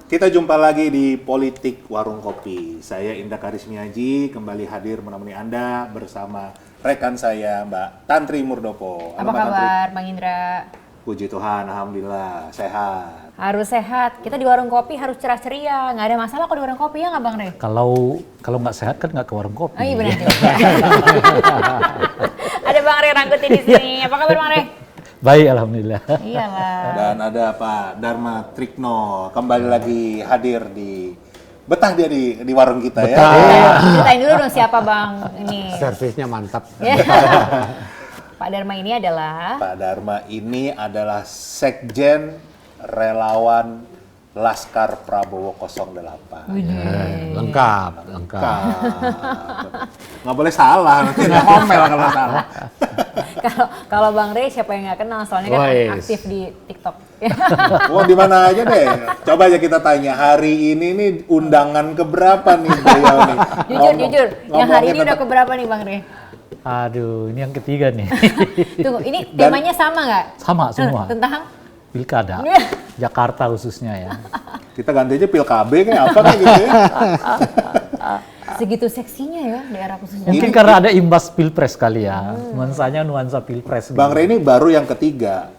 Kita jumpa lagi di Politik Warung Kopi. Saya Indah Karismiaji kembali hadir menemani Anda bersama rekan saya Mbak Tantri Murdopo. Apa kabar, Bang Indra? Puji Tuhan, alhamdulillah sehat. Harus sehat. Kita di warung kopi harus cerah ceria. Nggak ada masalah kalau di warung kopi ya nggak Bang Re? Kalau nggak sehat kan nggak ke warung kopi. Oh iya benar juga. Ada Bang Re Rangkuti di sini. Apa kabar Bang Re? Baik, alhamdulillah. Iyalah. Dan ada Pak Dharma Trikno kembali lagi hadir di betah dia di warung kita ya. Ceritain dulu dong siapa Bang ini. Servisnya mantap. Pak Dharma ini adalah Pak Dharma ini adalah Sekjen Relawan Laskar Prabowo 08. Lengkap. Nggak boleh salah, nanti nggak ngomel kalau salah. kalau Bang Re siapa yang nggak kenal soalnya kan aktif di TikTok. Wah, di mana aja deh. Coba aja kita tanya hari ini nih undangan keberapa nih beliau nih. Jujur, yang hari ini udah keberapa nih Bang Re? Aduh, ini yang ketiga nih. Tunggu, ini temanya sama nggak? Sama semua. Tentang? Pilkada, Jakarta khususnya ya. Kita ganti aja Pilkab kayak apa kayak gitu ya. Segitu seksinya ya daerah khususnya. Mungkin karena ada imbas pilpres kali ya. Nuansanya nuansa pilpres. Bang Re ini baru yang ketiga.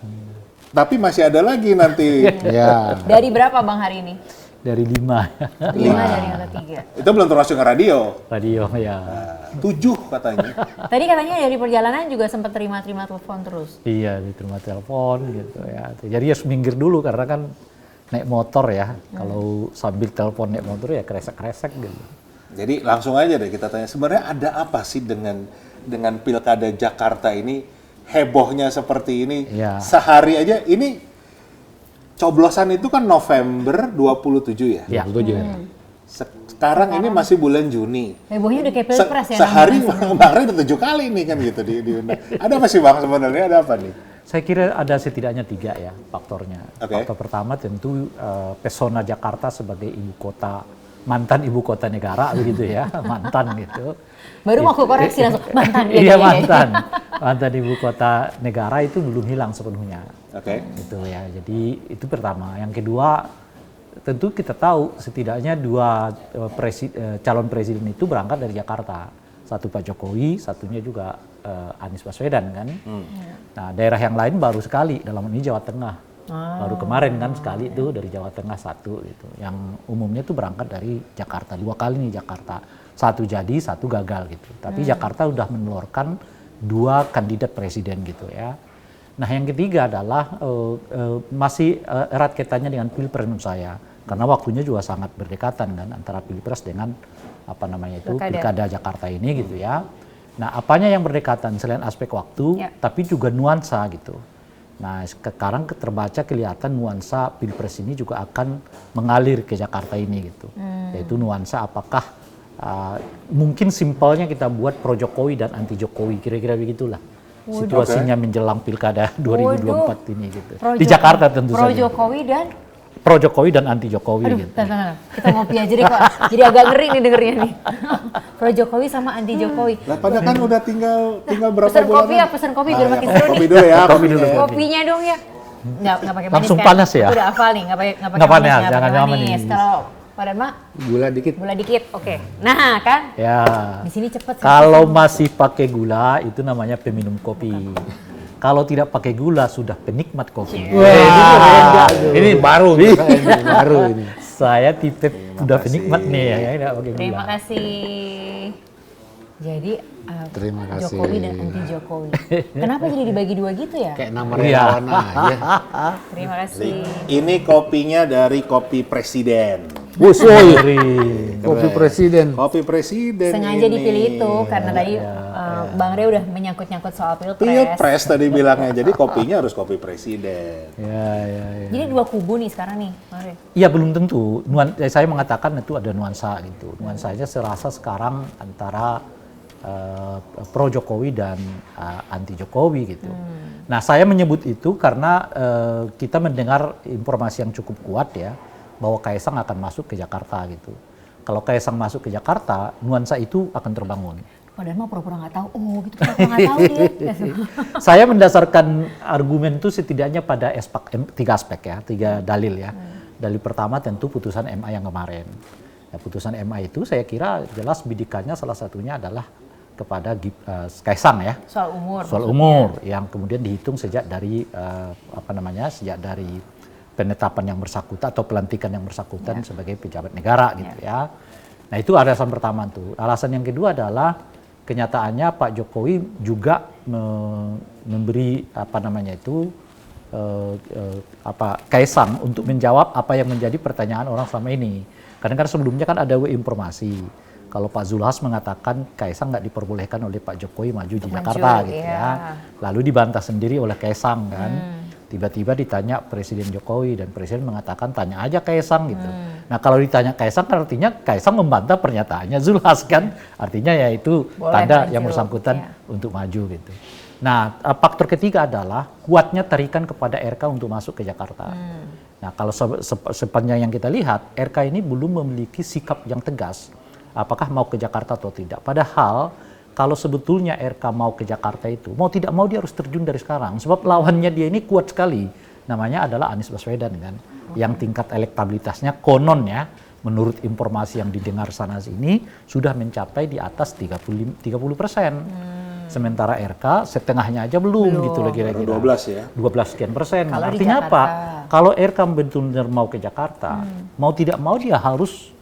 Tapi masih ada lagi nanti. Ya. Dari berapa Bang hari ini? Dari 5. 5 dari yang ketiga. Itu belum termasuk ke radio. Radio ya. 7 katanya. Tadi katanya dari perjalanan juga sempat terima telepon terus. Iya, diterima telepon gitu ya. Jadi ya minggir dulu karena kan naik motor ya. Kalau sambil telepon naik motor ya kresek-kresek gitu. Jadi langsung aja deh kita tanya, sebenarnya ada apa sih dengan Pilkada Jakarta ini hebohnya seperti ini? Ya. Sehari aja ini coblosan itu kan November 27 ya? Ya. 27. Sekarang ini masih bulan Juni. Hebohnya udah kayak pilpres ya. Sehari Bang Re udah 7 kali nih kan gitu diundang. Ada apa sih Bang sebenarnya, ada apa nih? Saya kira ada setidaknya 3 ya faktornya. Okay. Faktor pertama tentu pesona Jakarta sebagai mantan ibu kota negara begitu ya, mantan gitu. Baru mau aku koreksi langsung, mantan ya. Iya mantan ibu kota negara itu belum hilang sepenuhnya. Oke. Gitu ya. Jadi itu pertama. Yang kedua tentu kita tahu setidaknya 2 calon presiden itu berangkat dari Jakarta. Satu Pak Jokowi, satunya juga Anies Baswedan kan. Nah daerah yang lain baru sekali, dalam ini Jawa Tengah. Baru kemarin kan sekali itu dari Jawa Tengah 1 gitu. Yang umumnya itu berangkat dari Jakarta. 2 kali nih Jakarta. 1 jadi, 1 gagal gitu. Tapi Jakarta udah menelurkan 2 kandidat presiden gitu ya. Nah yang ketiga adalah masih erat kaitannya dengan pilpres menurut saya. Karena waktunya juga sangat berdekatan kan antara pilpres dengan pilkada Jakarta ini gitu ya. Nah apanya yang berdekatan selain aspek waktu, tapi juga nuansa gitu. Nah sekarang terbaca kelihatan nuansa pilpres ini juga akan mengalir ke Jakarta ini gitu. Yaitu nuansa apakah mungkin simpelnya kita buat pro Jokowi dan anti Jokowi, kira-kira begitulah. Situasinya menjelang pilkada 2024 ini gitu. Di Jakarta tentu saja. Pro Jokowi dan anti Jokowi. Aduh, gitu. Kita ngopi aja deh kok. Jadi agak ngeri nih dengernya nih. Pro Jokowi sama anti Jokowi. Lah pada kan udah tinggal berapa Pesan bulan? kopi ya, pesan kopi biar makin seru nih. Kopi dulu ya. Kopi dulu. Kopinya dong ya. Nggak pakai manis Langsung kan? panas ya? Aku udah hafal nih, nggak Nggak pakai panas, jangan manis. Kalau pada Mak, Gula dikit. gula dikit, oke. Nah kan, Ya. di sini cepet. Kalau masih pakai gula itu namanya peminum kopi. Kalau tidak pakai gula sudah penikmat kopi. Ini baru nih. Baru ini. Saya tipe udah penikmat nih ya, tidak pakai gula. Terima kasih. Jadi Terima kasih. Jokowi dan anti Jokowi. Kenapa jadi dibagi 2 gitu ya? Kayak nama relawan aja. Terima kasih. Ini kopinya dari Kopi Presiden. Kopi presiden. Kopi Presiden. Sengaja ini. dipilih itu karena tadi Bang Re udah menyangkut-nyangkut soal pilpres. Pilpres tadi bilangnya, jadi kopinya harus kopi presiden. Ya. Jadi 2 kubu nih sekarang nih, Bang Re. Iya belum tentu. Saya mengatakan itu ada nuansa gitu. Nuansanya serasa sekarang antara pro Jokowi dan anti Jokowi gitu. Nah saya menyebut itu karena kita mendengar informasi yang cukup kuat ya bahwa Kaisang akan masuk ke Jakarta gitu. Kalau Kaisang masuk ke Jakarta, nuansa itu akan terbangun. Padahal mah pura-pura nggak tahu. Oh gitu, pura-pura nggak tahu dia. Saya mendasarkan argumen itu setidaknya pada 3 aspek ya, 3 dalil ya. Dalil pertama tentu putusan MA yang kemarin. Ya, putusan MA itu saya kira jelas bidikannya salah satunya adalah kepada Kaisang ya. Soal umur. Soal umur yang kemudian dihitung sejak dari sejak dari penetapan yang bersangkutan atau pelantikan yang bersangkutan sebagai pejabat negara gitu ya. Nah itu alasan pertama tuh. Alasan yang kedua adalah kenyataannya Pak Jokowi juga memberi Kaisang untuk menjawab apa yang menjadi pertanyaan orang selama ini. Karena kan sebelumnya kan ada informasi kalau Pak Zulhas mengatakan Kaisang nggak diperbolehkan oleh Pak Jokowi maju di Jakarta gitu ya. Lalu dibantah sendiri oleh Kaisang kan. Tiba-tiba ditanya Presiden Jokowi dan Presiden mengatakan tanya aja Kaisang gitu. Nah kalau ditanya Kaisang artinya Kaisang membantah pernyataannya Zulhas kan. Artinya ya itu tanda yang bersangkutan untuk maju gitu. Nah faktor ketiga adalah kuatnya tarikan kepada RK untuk masuk ke Jakarta. Nah kalau sepanjang yang kita lihat RK ini belum memiliki sikap yang tegas. Apakah mau ke Jakarta atau tidak. Padahal kalau sebetulnya RK mau ke Jakarta itu, mau tidak mau dia harus terjun dari sekarang. Sebab lawannya dia ini kuat sekali. Namanya adalah Anies Baswedan kan. Yang tingkat elektabilitasnya konon ya, menurut informasi yang didengar sana sini, sudah mencapai di atas 30%. Sementara RK setengahnya aja belum gitu lagi kira-kira. 12 ya. 12 sekian persen. Kalau Artinya di apa? Kalau RK benar-benar mau ke Jakarta, mau tidak mau dia harus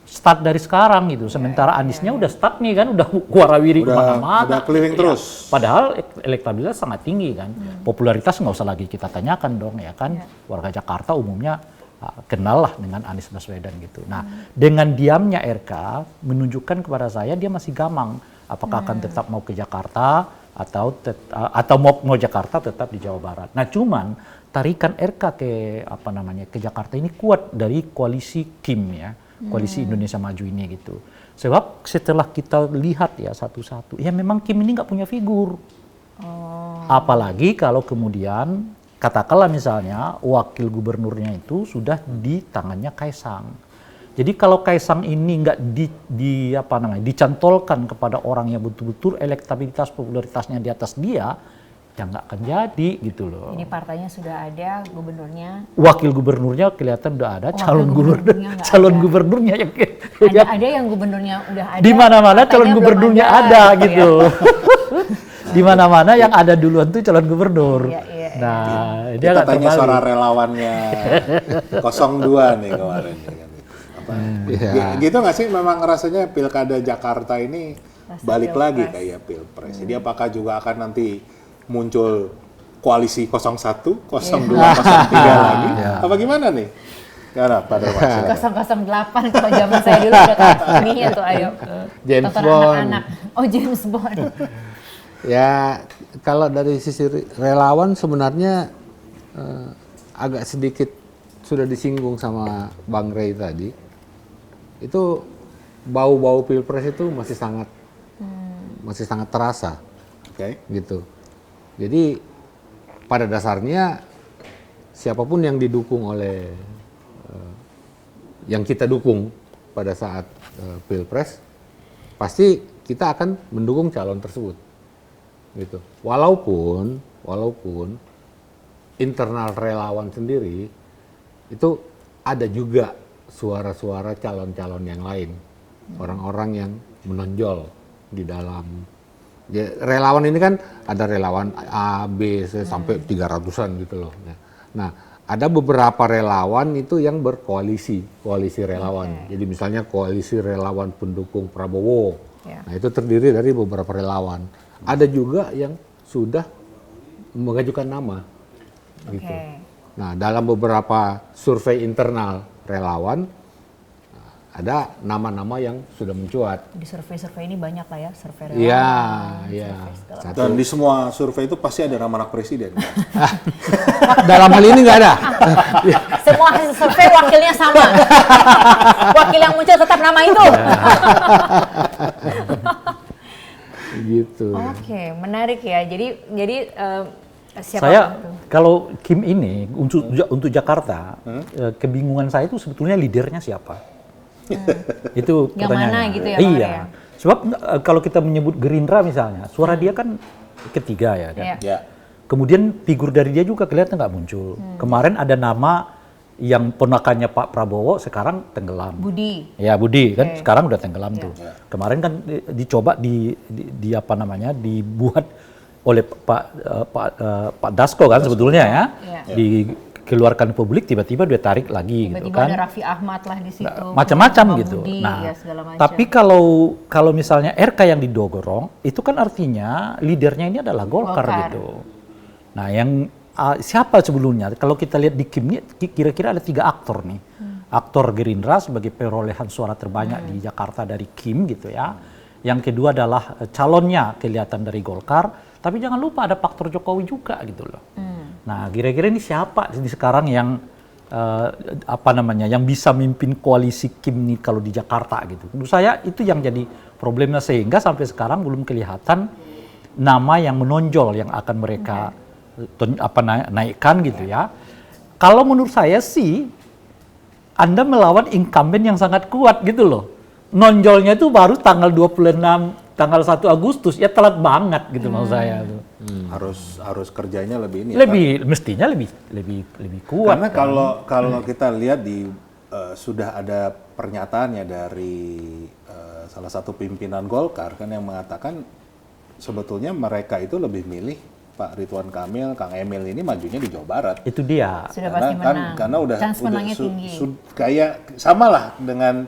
start dari sekarang gitu. Sementara Aniesnya udah start nih kan, udah warawiri kemana-mana. Udah keliling terus. Padahal elektabilitas sangat tinggi kan. Popularitas nggak usah lagi kita tanyakan dong ya kan. Warga Jakarta umumnya kenal lah dengan Anies Baswedan gitu. Nah dengan diamnya RK menunjukkan kepada saya dia masih gamang. Apakah akan tetap mau ke Jakarta atau mau Jakarta tetap di Jawa Barat. Nah cuman tarikan RK ke Jakarta ini kuat dari koalisi Kim ya. Koalisi Indonesia Maju ini gitu. Sebab setelah kita lihat ya satu-satu, ya memang Kim ini nggak punya figur. Apalagi kalau kemudian katakanlah misalnya wakil gubernurnya itu sudah di tangannya Kaisang. Jadi kalau Kaisang ini nggak dicantolkan kepada orang yang betul-betul elektabilitas popularitasnya di atas dia, ya nggak akan jadi gitu loh. Ini partainya sudah ada, gubernurnya. Wakil gubernurnya kelihatan udah ada, calon gubernurnya yang ada yang gubernurnya udah ada. Di mana-mana calon gubernurnya ada gitu. Di mana-mana yang ada duluan tuh calon gubernur. Nah, dia kita tanya suara relawannya 02 nih kemarin. Gitu nggak sih memang rasanya pilkada Jakarta ini balik lagi kayak pilpres. Jadi apakah juga akan nanti muncul koalisi 01, 02, 03 lagi? Apa gimana nih? Karena pada 008 kalau zaman saya dulu udah ininya tuh ayo. James Bond. Anak-anak. Oh James Bond. Ya kalau dari sisi relawan sebenarnya agak sedikit sudah disinggung sama Bang Rey tadi. Itu bau-bau pilpres itu masih sangat terasa. Gitu. Jadi pada dasarnya siapapun yang didukung oleh yang kita dukung pada saat pilpres pasti kita akan mendukung calon tersebut. Gitu. Walaupun internal relawan sendiri itu ada juga suara-suara calon-calon yang lain, orang-orang yang menonjol di dalam. Ya, relawan ini kan ada relawan A, B, C, sampai 300-an gitu loh. Nah, ada beberapa relawan itu yang koalisi relawan. Jadi misalnya koalisi relawan pendukung Prabowo. Nah, itu terdiri dari beberapa relawan. Ada juga yang sudah mengajukan nama. Gitu. Nah, dalam beberapa survei internal relawan ada nama-nama yang sudah mencuat. Di survei-survei ini banyak lah ya, survei relawan. Iya. Dan di semua survei itu pasti ada nama anak presiden. Dalam hal ini nggak ada. Semua hasil survei wakilnya sama. Wakil yang muncul tetap nama itu. Gitu. Oke, menarik ya. Jadi siapa saya kalau Kim ini untuk Jakarta, kebingungan saya itu sebetulnya leadernya siapa? Itu yang mana gitu ya? Iya. Sebab kalau kita menyebut Gerindra misalnya, suara dia kan ketiga ya kan. Ya. Kemudian figur dari dia juga kelihatan nggak muncul. Kemarin ada nama yang ponakannya Pak Prabowo sekarang tenggelam. Budi. Ya Budi kan Oke. sekarang udah tenggelam tuh. Ya. Kemarin kan dicoba di apa namanya dibuat oleh Pak Dasko kan sebetulnya ya. Ya. Dikeluarkan publik tiba-tiba dia tarik lagi gitu Tiba-tiba kan. ada Raffi Ahmad lah di situ. Macam-macam Pak gitu. Budi, Nah, ya segala macam. tapi kalau misalnya RK yang didorong itu kan artinya leadernya ini adalah Golkar Golkar. gitu. Nah, yang siapa sebelumnya? Kalau kita lihat di Kim ini kira-kira ada 3 aktor nih. Aktor Gerindra sebagai perolehan suara terbanyak di Jakarta dari Kim gitu ya. Yang kedua adalah calonnya kelihatan dari Golkar, tapi jangan lupa ada faktor Jokowi juga gitu loh. Nah, kira-kira ini siapa ini sekarang yang apa namanya yang bisa mimpin koalisi Kim nih kalau di Jakarta gitu. Menurut saya itu yang jadi problemnya sehingga sampai sekarang belum kelihatan nama yang menonjol yang akan mereka naikkan gitu ya. Kalau menurut saya sih Anda melawan incumbent yang sangat kuat gitu loh. Nonjolnya itu baru tanggal 26 tanggal 1 Agustus ya telat banget gitu maksud saya tuh. Harus kerjanya lebih ini. Mestinya lebih kuat. Karena kalau kita lihat sudah ada pernyataannya dari salah satu pimpinan Golkar kan yang mengatakan sebetulnya mereka itu lebih milih Pak Ridwan Kamil, Kang Emil ini majunya di Jawa Barat. Itu dia. Sudah pasti menang. Karena udah Chance menangnya tinggi. Kayak sama lah dengan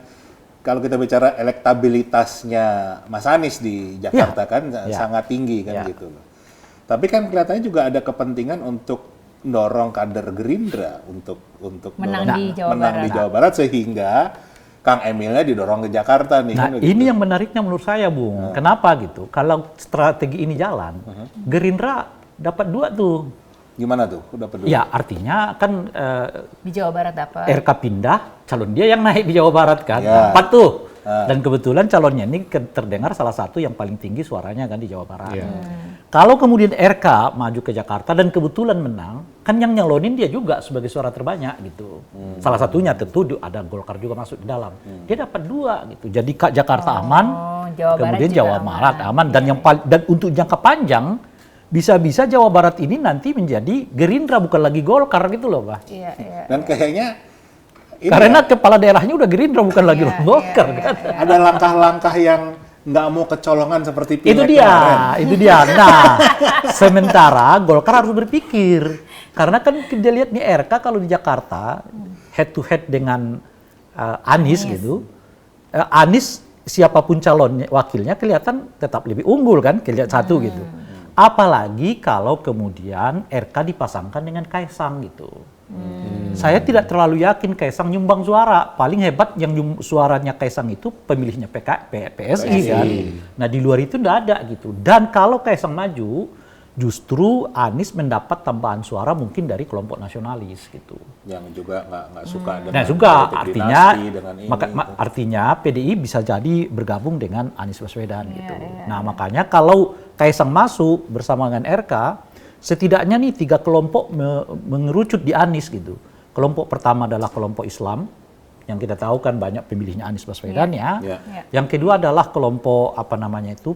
kalau kita bicara elektabilitasnya Mas Anies di Jakarta kan sangat tinggi kan gitu loh. Tapi kan kelihatannya juga ada kepentingan untuk mendorong kader Gerindra untuk menang di Jawa Barat sehingga Kang Emilnya didorong ke Jakarta nih. Nah, kan, ini gitu. yang menariknya menurut saya, Bung. Kenapa gitu? Kalau strategi ini jalan, Gerindra dapat 2 tuh. Gimana tuh? Udah peduli. Ya, artinya kan di Jawa Barat dapat. RK pindah, calon dia yang naik di Jawa Barat kan. Ya. Dapat tuh. Dan kebetulan calonnya ini terdengar salah satu yang paling tinggi suaranya kan di Jawa Barat. Kalau kemudian RK maju ke Jakarta dan kebetulan menang, kan yang nyalonin dia juga sebagai suara terbanyak gitu. Salah satunya tentu ada Golkar juga masuk di dalam. Dia dapat 2 gitu. Jadi Jakarta aman, Jawa Barat kemudian juga Jawa Barat aman. Dan dan untuk jangka panjang bisa-bisa Jawa Barat ini nanti menjadi Gerindra bukan lagi Golkar gitu loh, Pak. Iya. Dan kayaknya Karena kepala daerahnya udah Gerindra bukan lagi Golkar kan. ada langkah-langkah yang nggak mau kecolongan seperti Itu Pileg kemarin. itu dia. Nah, sementara Golkar harus berpikir. Karena kan dia lihat nih RK kalau di Jakarta head to head dengan Anies gitu. Anies siapapun calon wakilnya kelihatan tetap lebih unggul kan, kelihatan satu gitu. Apalagi kalau kemudian RK dipasangkan dengan Kaisang gitu. Saya tidak terlalu yakin Kaisang nyumbang suara. Paling hebat yang suaranya Kaisang itu pemilihnya PSI kan. Nah di luar itu tidak ada gitu. Dan kalau Kaisang maju, justru Anies mendapat tambahan suara mungkin dari kelompok nasionalis gitu. Yang juga nggak suka dengan Nah juga politik artinya dinasti, dengan ini, gitu. artinya PDI bisa jadi bergabung dengan Anies Baswedan gitu. Nah makanya kalau Kaisang masuk bersama dengan RK, setidaknya nih 3 kelompok mengerucut di Anies gitu. Kelompok pertama adalah kelompok Islam, yang kita tahu kan banyak pemilihnya Anies Baswedan ya. Yang kedua adalah kelompok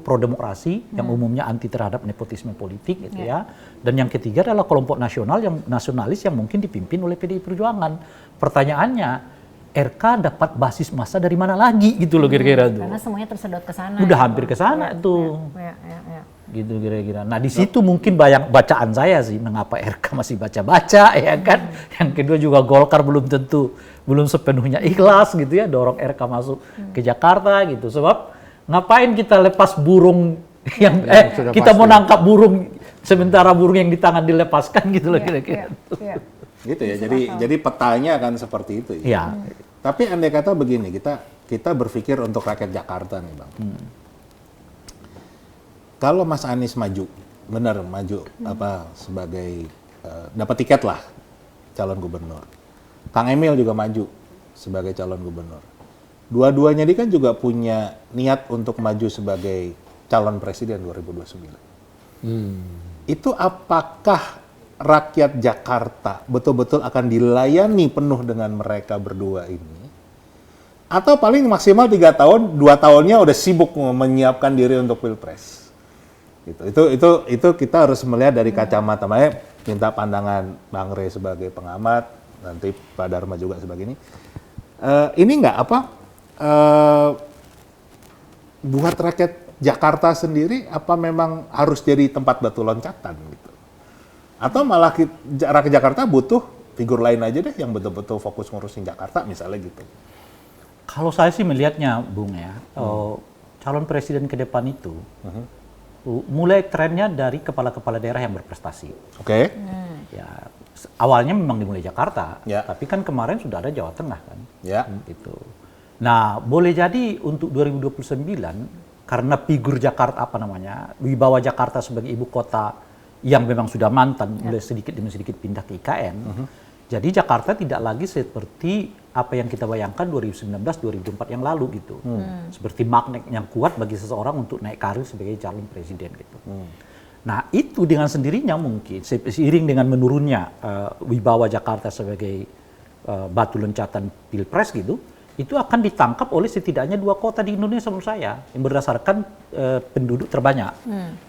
pro demokrasi, yang umumnya anti terhadap nepotisme politik gitu ya. Dan yang ketiga adalah kelompok nasionalis yang mungkin dipimpin oleh PDI Perjuangan. Pertanyaannya, RK dapat basis massa dari mana lagi gitu loh kira-kira tuh. Karena semuanya tersedot ke sana. Udah hampir ke sana tuh. Ya. Gitu kira-kira. Nah di situ mungkin banyak bacaan saya sih mengapa RK masih baca-baca ya kan. Yang kedua juga Golkar belum sepenuhnya ikhlas gitu ya dorong RK masuk ke Jakarta gitu. Sebab ngapain kita lepas burung yang kita mau nangkap burung sementara burung yang di tangan dilepaskan gitu loh kira-kira. Gitu ya. Jadi petanya kan seperti itu. Ya. Tapi andai kata begini, kita berpikir untuk rakyat Jakarta nih, Bang. Kalau Mas Anies maju, benar maju sebagai dapat tiket lah calon gubernur. Kang Emil juga maju sebagai calon gubernur. Dua-duanya ini kan juga punya niat untuk maju sebagai calon presiden 2029. Itu apakah rakyat Jakarta betul-betul akan dilayani penuh dengan mereka berdua ini? Atau paling maksimal 3 tahun, 2 tahunnya udah sibuk menyiapkan diri untuk pilpres? Gitu. Itu kita harus melihat dari kacamata. Makanya minta pandangan Bang Rey sebagai pengamat, nanti Pak Dharma juga sebagai ini. Ini nggak buat rakyat Jakarta sendiri apa memang harus jadi tempat batu loncatan gitu? Atau malah rakyat Jakarta butuh figur lain aja deh yang betul-betul fokus ngurusin Jakarta misalnya gitu? Kalau saya sih melihatnya, Bung ya, calon presiden ke depan itu mulai trennya dari kepala-kepala daerah yang berprestasi. Oke. Ya, awalnya memang dimulai Jakarta, Ya. tapi kan kemarin sudah ada Jawa Tengah kan. Ya. Gitu. Nah, boleh jadi untuk 2029 karena figur Jakarta wibawa Jakarta sebagai ibu kota yang memang sudah mantan mulai sedikit demi sedikit pindah ke IKN. Jadi Jakarta tidak lagi seperti apa yang kita bayangkan 2019-2024 yang lalu gitu. Seperti magnet yang kuat bagi seseorang untuk naik karir sebagai calon presiden gitu. Nah, itu dengan sendirinya mungkin seiring dengan menurunnya wibawa Jakarta sebagai batu loncatan Pilpres gitu, itu akan ditangkap oleh setidaknya 2 kota di Indonesia menurut saya yang berdasarkan penduduk terbanyak.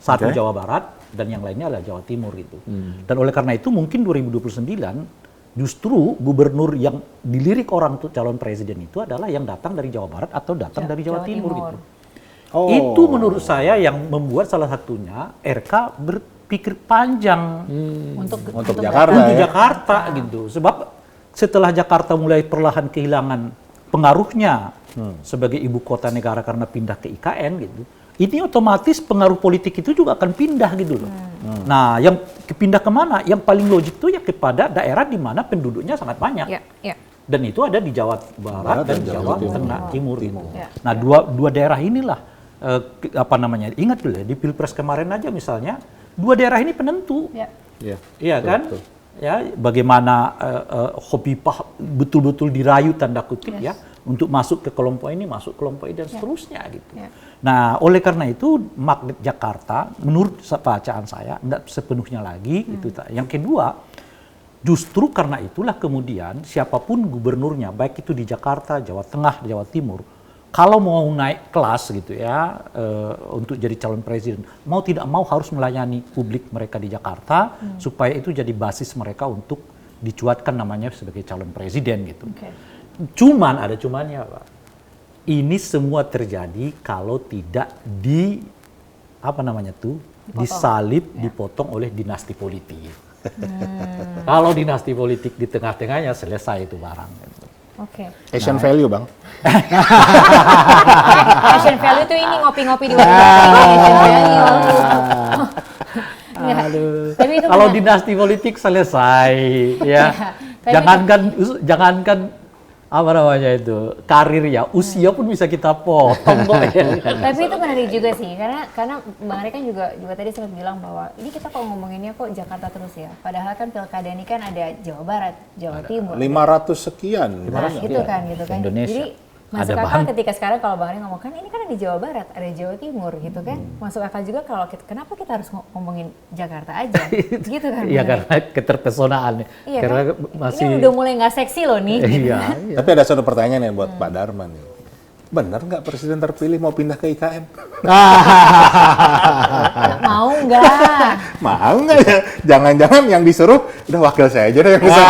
Satu Jawa Barat dan yang lainnya adalah Jawa Timur gitu. Dan oleh karena itu mungkin 2029 justru gubernur yang dilirik orang untuk calon presiden itu adalah yang datang dari Jawa Barat atau datang dari Jawa Timur gitu. Itu menurut saya yang membuat salah satunya RK berpikir panjang untuk Jakarta, untuk Jakarta gitu. Sebab setelah Jakarta mulai perlahan kehilangan pengaruhnya sebagai ibu kota negara karena pindah ke IKN gitu, ini otomatis pengaruh politik itu juga akan pindah gitu loh. Nah, yang pindah kemana? Yang paling logik itu ya kepada daerah di mana penduduknya sangat banyak. Dan itu ada di Jawa Barat dan Jawa Timur gitu. Nah, dua daerah inilah ingat dulu ya, di Pilpres kemarin aja misalnya 2 daerah ini penentu. Iya kan? Betul. Ya, bagaimana Khofifah betul-betul dirayu tanda kutip ya untuk masuk ke kelompok ini, masuk kelompok ini dan seterusnya gitu. Nah, oleh karena itu magnet Jakarta menurut bacaan saya tidak sepenuhnya lagi itu. Yang kedua, justru karena itulah kemudian siapapun gubernurnya baik itu di Jakarta, Jawa Tengah, Jawa Timur, kalau mau naik kelas gitu ya untuk jadi calon presiden, mau tidak mau harus melayani publik mereka di Jakarta supaya itu jadi basis mereka untuk dicuatkan namanya sebagai calon presiden gitu. Cuman ada cumannya, Pak. Ini semua terjadi kalau tidak disalib, dipotong oleh dinasti politik. Kalau dinasti politik di tengah-tengahnya selesai itu barang. Gitu. Asian value, Bang. Asian value tuh ini ngopi-ngopi di warung Asian value. Tapi itu kalau dinasti politik selesai ya. Jangankan karir ya, usia pun bisa kita potong kok ya. Tapi itu menarik juga sih, karena Bang Ari kan juga tadi sempat bilang bahwa ini kita kalau ngomonginnya kok Jakarta terus ya. Padahal kan pilkada ini kan ada Jawa Barat, Jawa Timur. 500 sekian. Nah, gitu kan. Indonesia. Jadi masuk akal ketika sekarang kalau Bang Ari ngomong kan ini kan ada Jawa Barat, ada Jawa Timur gitu kan. Masuk akal juga kalau kenapa kita harus ngomongin Jakarta aja gitu kan. Iya, karena keterpesonaan. Iya, karena kan? masih ini udah mulai nggak seksi loh nih. Iya. Tapi ada satu pertanyaan nih buat Pak Dharma nih. Benar nggak presiden terpilih mau pindah ke IKN? Mau nggak? Mau nggak ya? Jangan-jangan yang disuruh udah wakil saya aja deh yang bisa.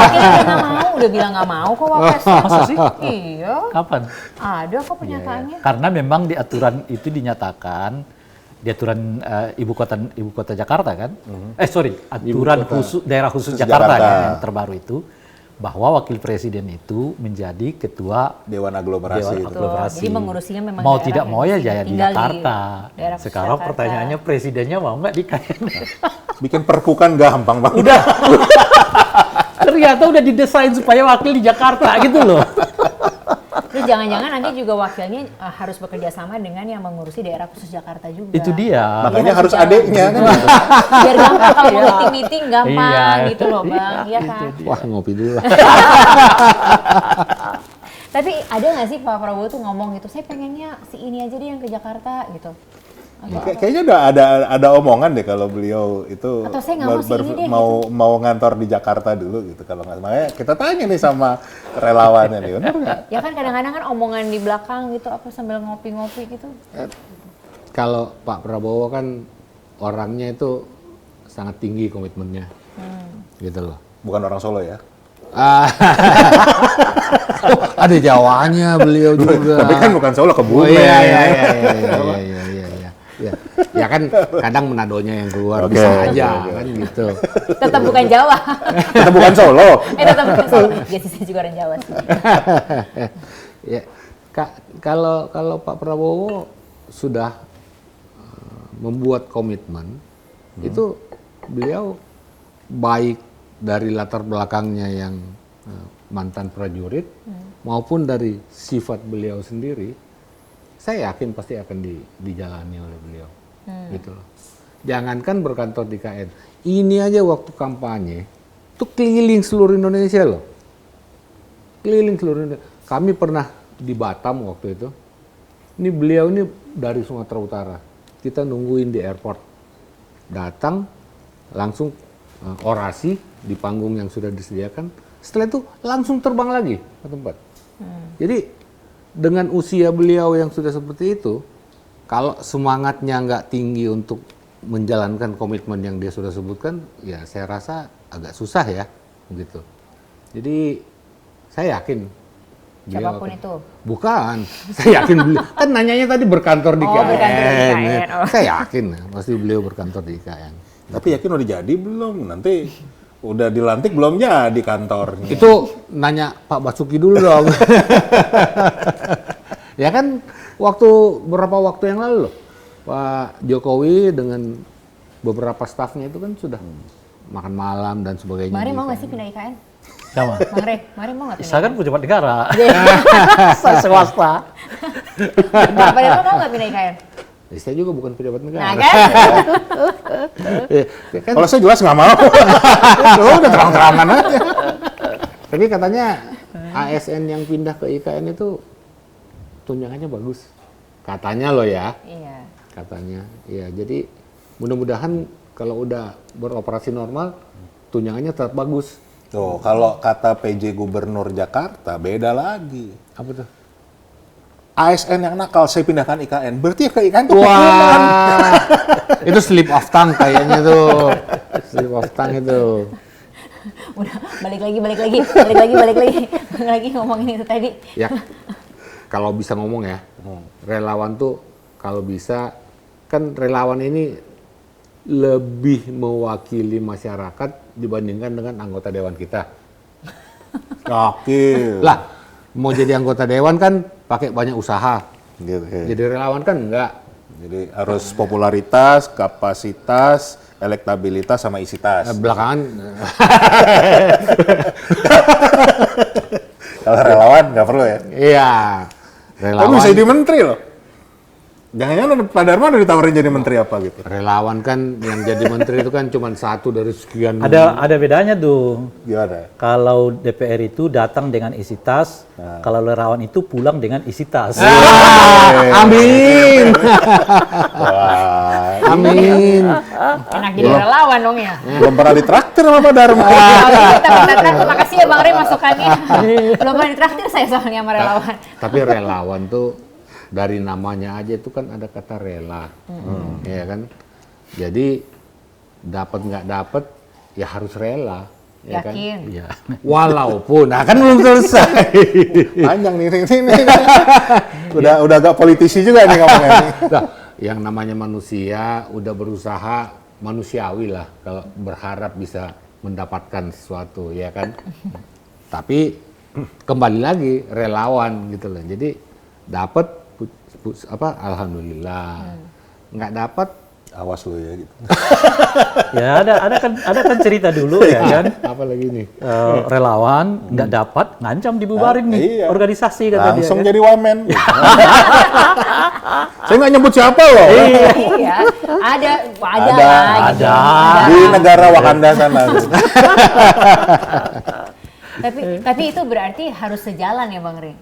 Udah bilang nggak mau kok wapres. Masa sih? Iya. Kapan? Ada kok penyataannya. Karena memang di aturan itu dinyatakan di aturan ibu kota Jakarta kan? Aturan khusus daerah khusus Jakarta kan yang terbaru itu, bahwa wakil presiden itu menjadi ketua Dewan Aglomerasi. Jadi mengurusinya memang mau tidak mau ya di Jakarta. Sekarang Jakarta. Pertanyaannya presidennya mau nggak di KN? Bikin perpu kan gampang banget. Udah. Ternyata udah didesain supaya wakil di Jakarta gitu loh. Terus jangan-jangan nanti juga wakilnya harus bekerja sama dengan yang mengurusi daerah khusus Jakarta juga. Itu dia. Makanya harus adeknya kan. Biar gampang kalau mau meeting-meeting gampang gitu loh Bang. Iya kan? Wah, ngopi dulu lah. Tapi ada nggak sih Pak Prabowo tuh ngomong gitu, saya pengennya si ini aja deh yang ke Jakarta gitu. Kayaknya udah ada omongan deh kalau beliau itu atau saya nggak mau sini deh, mau ngantor di Jakarta dulu gitu. Kalau nggak, makanya kita tanya nih sama relawannya nih, benar nggak? Ya kan kadang-kadang kan omongan di belakang gitu apa sambil ngopi-ngopi gitu. Kalau Pak Prabowo kan orangnya itu sangat tinggi komitmennya, gitu loh. Bukan orang Solo ya? Oh, ada Jawanya beliau juga. Tapi kan bukan Solo, Kebumen. Oh, iya. Ya kan kadang Manadonya yang keluar, Oke, bisa aja oke. kan gitu. Tetap bukan Jawa. Tetap bukan Solo. Tetap bukan Solo. Ya sih juga orang Jawa sih. Ya, kalau Pak Prabowo sudah membuat komitmen, itu beliau baik dari latar belakangnya yang mantan prajurit maupun dari sifat beliau sendiri, saya yakin pasti akan dijalani oleh beliau, gitu loh. Jangankan berkantor di KN, ini aja waktu kampanye itu keliling seluruh Indonesia loh, keliling seluruh Indonesia. Kami pernah di Batam waktu itu, ini beliau ini dari Sumatera Utara, kita nungguin di airport, datang langsung orasi di panggung yang sudah disediakan, setelah itu langsung terbang lagi ke tempat. Jadi dengan usia beliau yang sudah seperti itu, kalau semangatnya nggak tinggi untuk menjalankan komitmen yang dia sudah sebutkan, ya saya rasa agak susah ya, begitu. Jadi saya yakin beliau Siapapun akan- itu. Bukan, saya yakin beliau, kan nanyanya tadi berkantor di Oh, IKN. berkantor di IKN, oh. Saya yakin pasti beliau berkantor di IKN. Tapi yakin udah jadi belum? Nanti udah dilantik belum jadi kantornya. Itu nanya Pak Basuki dulu dong. Ya kan beberapa waktu yang lalu loh, Pak Jokowi dengan beberapa stafnya itu kan sudah makan malam dan sebagainya. Mari di mau nggak IKN. sih pindah IKN? Sama. Bang Rey, mari mau nggak pindah? Saya kan pejabat negara. Iya. Saya swasta. Bapak Dewa mau nggak pindah IKN? Ya, saya juga bukan pejabat negara. Nah kan? Ya kan? Kalau saya jelas nggak mau. Loh, udah terang-terangan aja. Tapi katanya ASN yang pindah ke IKN itu tunjangannya bagus. Katanya loh ya. Iya. Katanya. Ya, jadi mudah-mudahan kalau udah beroperasi normal tunjangannya tetap bagus. Tuh, kalau kata PJ Gubernur Jakarta beda lagi. Apa tuh? ASN yang nakal saya pindahkan IKN. Berarti ke IKN tuh hukuman. Wah, itu slip of tongue kayaknya tuh. Slip of tongue itu. Udah balik lagi ngomongin itu tadi. Ya, kalau bisa ngomong ya, relawan tuh kalau bisa, kan relawan ini lebih mewakili masyarakat dibandingkan dengan anggota dewan kita. Gokil. Lah, mau jadi anggota dewan kan pakai banyak usaha. Gitu, ya. Jadi relawan kan enggak. Jadi harus popularitas, kapasitas, elektabilitas, sama isi tas. Belakangan Kalau relawan nggak perlu ya. iya. Tapi Relawan. bisa jadi menteri loh. Jangan-jangan Pak Dharma udah ditawarin jadi menteri apa gitu. Relawan kan yang jadi menteri itu kan cuma satu dari sekian. Ada bedanya tuh. Gimana? Kalau DPR itu datang dengan isi tas, kalau relawan itu pulang dengan isi tas. Amin. Wah, Amin. Enak jadi relawan dong ya. belum pernah ditraktir sama Pak Dharma. Kita minta makasih ya Bang Rey masukannya. Belum pernah ditraktir saya soalnya sama relawan. Tapi relawan tuh dari namanya aja itu kan ada kata rela, ya kan. Jadi dapat nggak dapat ya harus rela, ya kan. Yakin. Iya. Walaupun, nah kan belum selesai. Panjang nih ini. Udah agak politisi juga nih ngomongnya. Nah, yang namanya manusia udah berusaha manusiawi lah kalau berharap bisa mendapatkan sesuatu, ya kan. Tapi kembali lagi relawan gitu loh. Jadi dapat alhamdulillah. Nggak dapat Awas lu ya gitu. Ya ada kan cerita dulu ya kan. apa lagi nih? Relawan nggak dapat ngancam dibubarin nih Iya. organisasi kata dia. Langsung Kan? jadi wamen. Saya nggak nyebut siapa loh. Iya. Ada lah. gitu. Ada. Di negara Wakanda sana. Tapi itu berarti harus sejalan ya Bang Rey.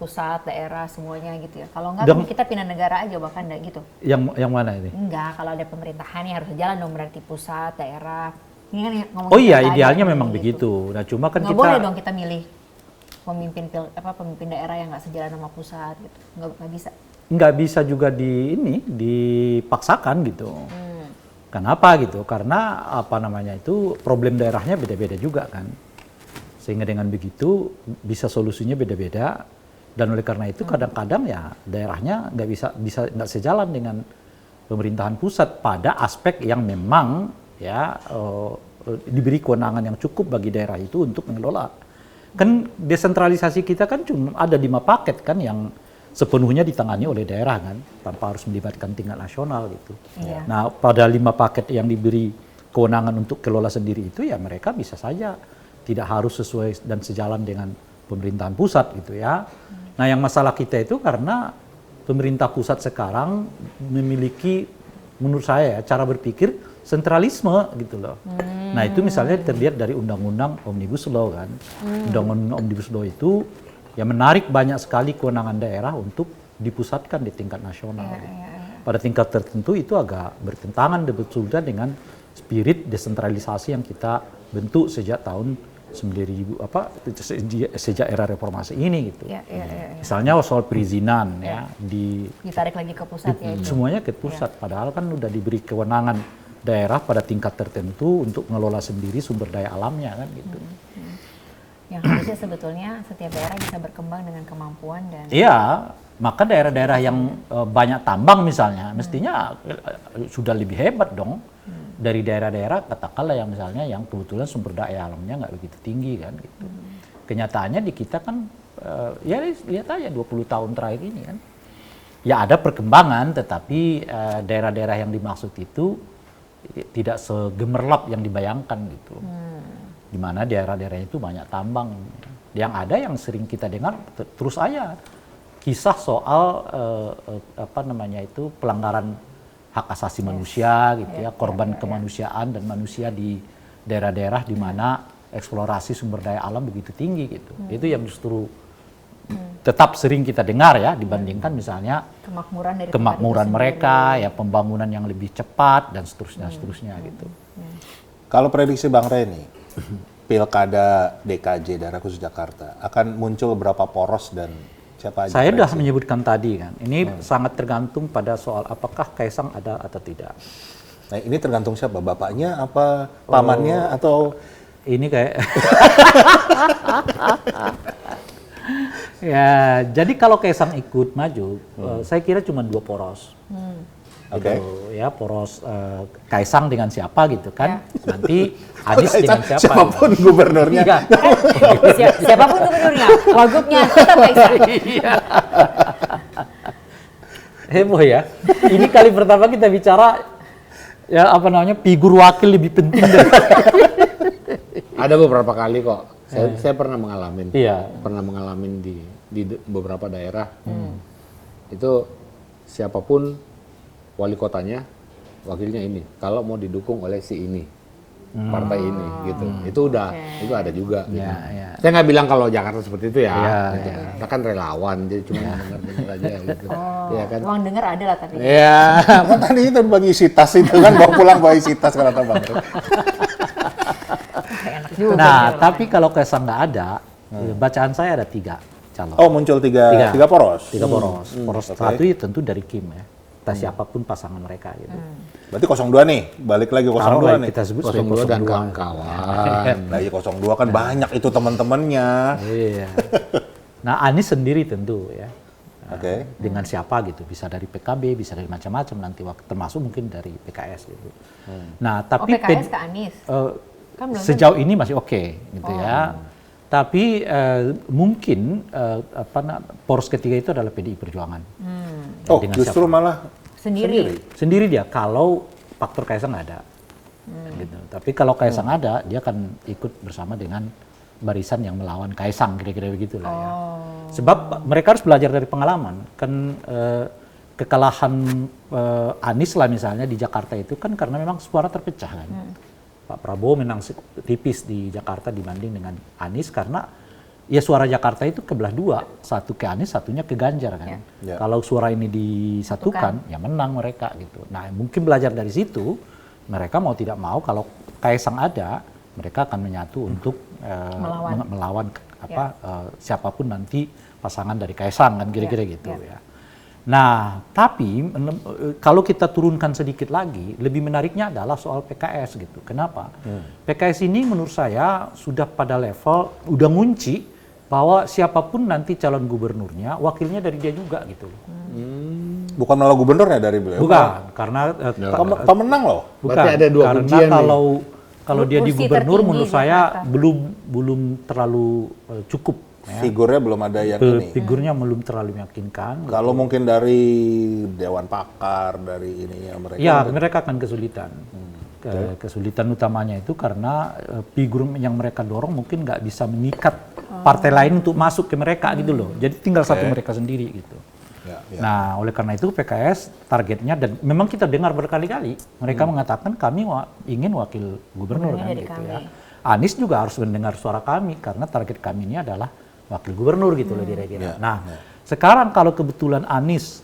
Pusat, daerah, semuanya gitu ya. Kalau enggak Dan- kan kita pindah negara aja bahkan enggak gitu. Yang mana ini? Enggak, kalau ada pemerintahan ya harus sejalan dong berarti pusat, daerah. Ini kan ngomongin Oh iya, pilkada idealnya nih, memang gitu. begitu. Nah, cuma kan Nggak kita boleh dong kita milih pemimpin daerah yang nggak sejalan sama pusat gitu. Nggak bisa. nggak bisa juga dipaksakan gitu. Kenapa gitu? Karena apa namanya itu problem daerahnya beda-beda juga kan. Sehingga dengan begitu bisa solusinya beda-beda, dan oleh karena itu kadang-kadang ya daerahnya nggak sejalan dengan pemerintahan pusat pada aspek yang memang ya diberi kewenangan yang cukup bagi daerah itu untuk mengelola. Kan desentralisasi kita kan cuma ada 5 paket kan yang sepenuhnya ditangani oleh daerah kan, tanpa harus melibatkan tingkat nasional gitu. Iya. Nah, pada 5 paket yang diberi kewenangan untuk kelola sendiri itu ya mereka bisa saja tidak harus sesuai dan sejalan dengan pemerintahan pusat gitu ya. Nah, yang masalah kita itu karena pemerintah pusat sekarang memiliki menurut saya ya, cara berpikir sentralisme gitu loh. Nah, itu misalnya terlihat dari undang-undang Omnibus Law kan. Undang-undang Omnibus Law itu ya menarik banyak sekali kewenangan daerah untuk dipusatkan di tingkat nasional. Pada tingkat tertentu itu agak bertentangan sebetulnya dengan spirit desentralisasi yang kita bentuk sejak tahun 9000 sejak era reformasi ini gitu. Misalnya soal perizinan ya ditarik lagi ke pusat ya itu. Semuanya ke pusat, padahal kan udah diberi kewenangan daerah pada tingkat tertentu untuk mengelola sendiri sumber daya alamnya kan gitu. Yang harusnya sebetulnya setiap daerah bisa berkembang dengan kemampuan dan Iya, maka daerah-daerah yang banyak tambang misalnya mestinya sudah lebih hebat dong dari daerah-daerah katakanlah yang misalnya yang kebetulan sumber daya alamnya nggak begitu tinggi kan gitu. Kenyataannya di kita kan ya lihat aja 20 tahun terakhir ini kan ya ada perkembangan, tetapi daerah-daerah yang dimaksud itu tidak segemerlap yang dibayangkan gitu. Di mana daerah-daerah itu banyak tambang. Yang ada yang sering kita dengar terus aja kisah soal pelanggaran hak asasi manusia gitu ya, korban kemanusiaan dan manusia di daerah-daerah di mana eksplorasi sumber daya alam begitu tinggi gitu. Itu yang justru tetap sering kita dengar ya dibandingkan misalnya kemakmuran mereka ya, pembangunan yang lebih cepat dan seterusnya gitu. Kalau prediksi Bang Rey nih, Pilkada DKJ daerah khusus Jakarta akan muncul berapa poros dan siapa aja? Saya sudah menyebutkan tadi kan, ini sangat tergantung pada soal apakah Kaisang ada atau tidak. Nah, ini tergantung siapa? Bapaknya apa pamannya atau ini kayak ya, jadi kalau Kaisang ikut maju, saya kira cuma 2 poros. Oke. Gitu, ya poros Kaisang dengan siapa gitu kan, nanti Anies dengan siapa. Siapapun gubernurnya. Iya. siapapun gubernurnya, wagubnya tetap Kaisang. Iya. Heboh ya. Ini kali pertama kita bicara ya figur wakil lebih penting dari Ada beberapa kali kok. Saya pernah mengalami. Iya. Pernah mengalami di beberapa daerah. Itu siapapun wali kotanya, wakilnya ini. Kalau mau didukung oleh si ini, partai ini, gitu. Itu ada juga. Gitu. Saya nggak bilang kalau Jakarta seperti itu ya. Kita kan relawan, jadi cuma dengar aja. Gitu. Ya kan? Uang denger ada lah tapi. Iya. Tadi itu bagi isi tas itu kan bawa pulang bawa isi tas kata Bang Rey. Nah, tapi kalau Kaisang nggak ada, bacaan saya ada 3 calon. Oh, muncul tiga poros. 3 poros. Poros satu ya tentu dari Kim ya. Entah siapapun pasangan mereka gitu. Berarti 02 nih, balik lagi 02 nih. Kita sebut 02 dan 02. kawan-kawan. Nah, iya 02 kan banyak itu teman-temannya. Iya. Nah, Anies sendiri tentu ya. Oke. Dengan siapa gitu, bisa dari PKB, bisa dari macam-macam nanti, termasuk mungkin dari PKS gitu. Nah, tapi PKS ke Anies. Kan belum sejauh ini masih oke gitu ya. Tapi mungkin poros ketiga itu adalah PDI Perjuangan. Oh, dengan justru siapa? malah Sendiri dia kalau faktor Kaisang ada. Gitu. Tapi kalau Kaisang ada, dia akan ikut bersama dengan barisan yang melawan Kaisang, kira-kira begitulah ya. Sebab mereka harus belajar dari pengalaman. Kan kekalahan Anies lah misalnya di Jakarta itu kan karena memang suara terpecah kan. Pak Prabowo menang tipis di Jakarta dibanding dengan Anies karena ya suara Jakarta itu kebelah 2, satu ke Anies, satunya ke Ganjar kan. Kalau suara ini disatukan, ya menang mereka gitu. Nah, mungkin belajar dari situ, mereka mau tidak mau kalau Kaisang ada, mereka akan menyatu untuk melawan siapapun nanti pasangan dari Kaisang kan kira-kira gitu ya. Nah, tapi kalau kita turunkan sedikit lagi, lebih menariknya adalah soal PKS gitu. Kenapa? PKS ini menurut saya sudah pada level, udah ngunci bahwa siapapun nanti calon gubernurnya, wakilnya dari dia juga gitu. Bukan malah gubernurnya dari beliau. Bukan, karena Pemenang loh. bukan. Berarti ada dua Karena kuncian nih. kalau dia di Kursi gubernur tertinggi menurut di saya Jakarta. belum terlalu cukup. Ya. Figurnya belum ada yang ini. Figurnya belum terlalu meyakinkan. Kalau mungkin dari Dewan Pakar, dari ininya mereka. Ya, mereka akan kesulitan. Kesulitan utamanya itu karena figur yang mereka dorong mungkin nggak bisa mengikat partai lain untuk masuk ke mereka gitu loh. Jadi tinggal satu mereka sendiri gitu. Ya. Nah, oleh karena itu PKS targetnya, dan memang kita dengar berkali-kali mereka mengatakan kami ingin wakil gubernur kan dari gitu kami. ya. Anies juga harus mendengar suara kami karena target kami ini adalah wakil gubernur gitu loh kira-kira. Nah, sekarang kalau kebetulan Anies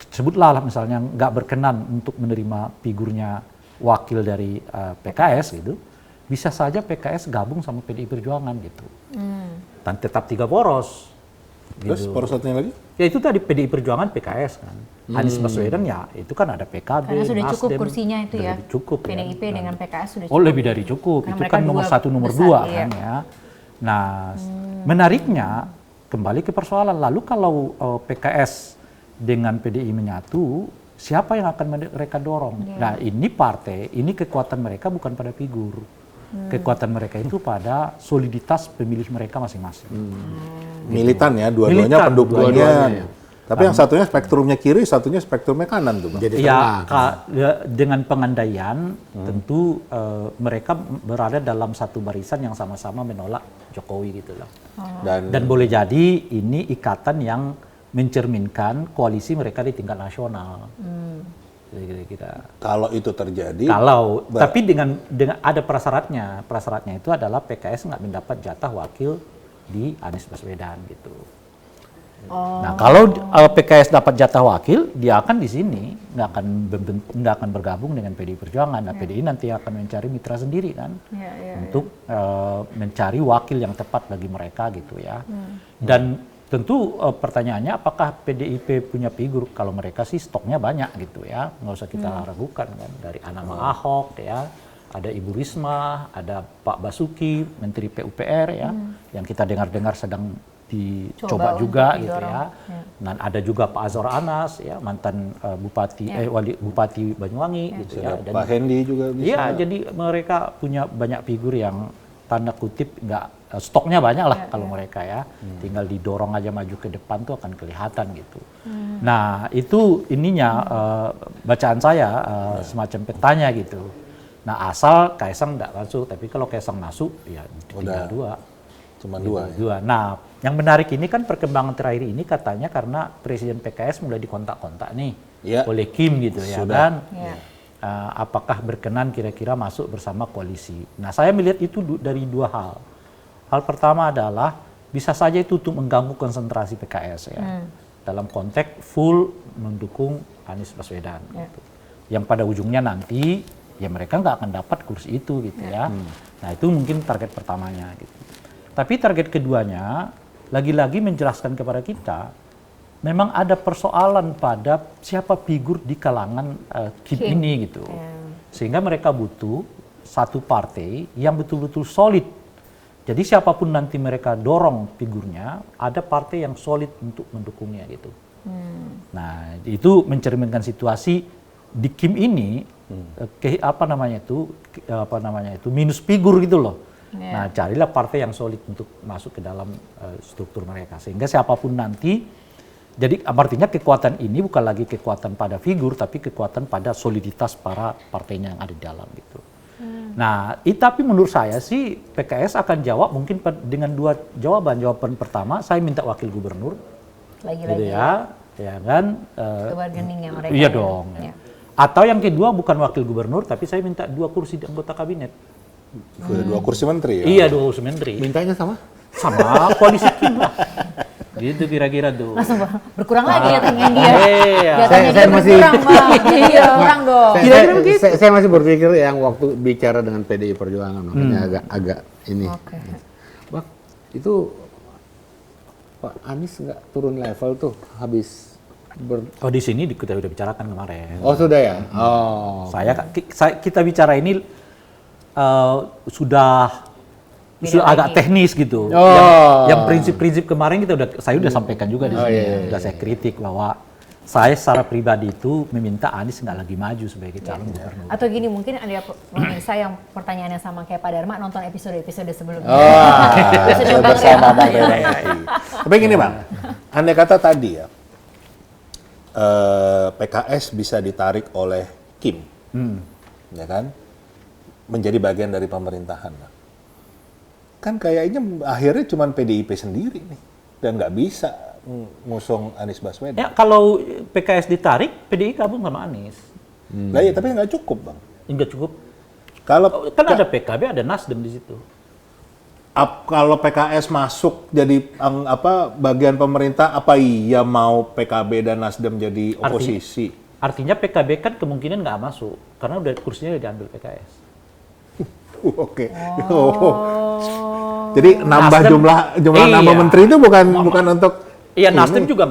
sebutlah misalnya nggak berkenan untuk menerima figurnya wakil dari PKS gitu, bisa saja PKS gabung sama PDI Perjuangan gitu. Dan tetap 3 poros. Terus Gitu. poros satunya lagi? Ya itu tadi PDI Perjuangan PKS kan. Anies Baswedan ya itu kan ada PKB, Karena sudah cukup Nasdem, kursinya itu ya. lebih cukup ya. PDIP dengan PKS sudah cukup. Oh lebih dari cukup, Karena itu mereka kan nomor dua 1, nomor besar, 2 iya. kan ya. Nah menariknya kembali ke persoalan, lalu kalau PKS dengan PDI menyatu, siapa yang akan mereka dorong? Nah ini partai, ini kekuatan mereka bukan pada figur. Kekuatan mereka itu pada soliditas pemilih mereka masing-masing. Militan ya, dua-duanya Militan, pendukungnya. dua-duanya, ya. Tapi yang satunya spektrumnya kiri, satunya spektrumnya kanan tuh, Bang. Jadi Ya, tengah. dengan pengandaian tentu mereka berada dalam satu barisan yang sama-sama menolak Jokowi gitu loh. Dan boleh jadi ini ikatan yang mencerminkan koalisi mereka di tingkat nasional. Kira-kira. Kalau itu terjadi, Tapi dengan ada prasyaratnya. Prasyaratnya itu adalah PKS nggak mendapat jatah wakil di Anies Baswedan gitu. Nah, kalau PKS dapat jatah wakil, dia akan di sini nggak akan bergabung dengan PDI Perjuangan. Nah, PDI nanti akan mencari mitra sendiri kan untuk mencari wakil yang tepat bagi mereka gitu ya. Dan tentu pertanyaannya apakah PDIP punya figur? Kalau mereka sih stoknya banyak gitu ya, nggak usah kita ragukan kan. Dari nama Ahok ya, ada Ibu Risma, ada Pak Basuki, Menteri PUPR ya, yang kita dengar-dengar sedang dicoba Coba juga untuk gitu didorong, ya. Dan ada juga Pak Azwar Anas ya, mantan Bupati Banyuwangi gitu ya. Dan Pak Hendi juga bisa. iya, jadi mereka punya banyak figur yang tanda kutip stoknya banyak lah kalau mereka ya. Tinggal didorong aja maju ke depan tuh akan kelihatan gitu. Nah, itu ininya bacaan saya semacam petanya gitu. Nah, asal Kaisang enggak masuk, tapi kalau Kaisang masuk ya tinggal dua. Cuma dua. Dua. Nah, yang menarik ini kan perkembangan terakhir ini katanya karena Presiden PKS mulai dikontak-kontak nih oleh Kim gitu ya kan. Apakah berkenan kira-kira masuk bersama koalisi. Nah, saya melihat itu dari 2 hal. Hal pertama adalah bisa saja itu untuk mengganggu konsentrasi PKS ya. Dalam konteks full mendukung Anies Baswedan gitu. Yang pada ujungnya nanti ya mereka nggak akan dapat kursi itu gitu ya. Nah, itu mungkin target pertamanya gitu. Tapi target keduanya, lagi-lagi menjelaskan kepada kita, memang ada persoalan pada siapa figur di kalangan Kim ini gitu. Sehingga mereka butuh satu partai yang betul-betul solid. Jadi siapapun nanti mereka dorong figurnya, ada partai yang solid untuk mendukungnya gitu. Nah, itu mencerminkan situasi di Kim ini, minus figur gitu loh. Nah, carilah partai yang solid untuk masuk ke dalam struktur mereka. Sehingga siapapun nanti, jadi artinya kekuatan ini bukan lagi kekuatan pada figur, tapi kekuatan pada soliditas para partainya yang ada di dalam gitu. Nah, tapi menurut saya sih PKS akan jawab mungkin dengan 2 jawaban. Jawaban pertama, saya minta wakil gubernur. Lagi-lagi Gitu ya kan. bargainingnya mereka. Iya dong. Ya. Atau yang kedua bukan wakil gubernur, tapi saya minta 2 kursi anggota kabinet. 2 kursi menteri ya. Iya, 2 kursi menteri. Mintanya sama? Sama koalisi Kim lah. Gitu kira-kira tuh. Langsung berkurang lagi ya dengan dia. Iya. Jatahnya Saya dia masih- berkurang, Bang. Iya, kurang dong. Saya masih berpikir yang waktu bicara dengan PDI Perjuangan, makanya agak ini. Oke. Bang, itu Pak Anies nggak turun level tuh habis Oh di sini kita udah bicarakan kemarin. Oh sudah ya? Oh. Kita bicara ini sudah agak teknis gitu. Yang prinsip-prinsip kemarin saya udah sampaikan juga di sini. Sudah saya kritik bahwa saya secara pribadi itu meminta Anies nggak lagi maju sebagai calon gubernur. Atau gini, mungkin ada pemirsa yang pertanyaannya sama kayak Pak Dharma, nonton episode-episode sebelumnya. Episode bersama Bang Rey. Tapi gini Bang, andai kata tadi ya, PKS bisa ditarik oleh Kim, ya kan, menjadi bagian dari pemerintahan. Kan kayaknya akhirnya cuma PDIP sendiri nih, dan nggak bisa ngusung Anies Baswedan. Ya kalau PKS ditarik, PDI gabung sama Anies. Nah, ya, tapi nggak cukup Bang. Enggak cukup. Kalau Kan ada PKB, ada Nasdem di situ. kalau PKS masuk jadi bagian pemerintah, apa iya mau PKB dan Nasdem jadi oposisi? Artinya PKB kan kemungkinan nggak masuk karena udah kursinya udah diambil PKS. Oke. Jadi nambah Nasdem, jumlah nambah menteri itu bukan untuk Iya, Nasdem juga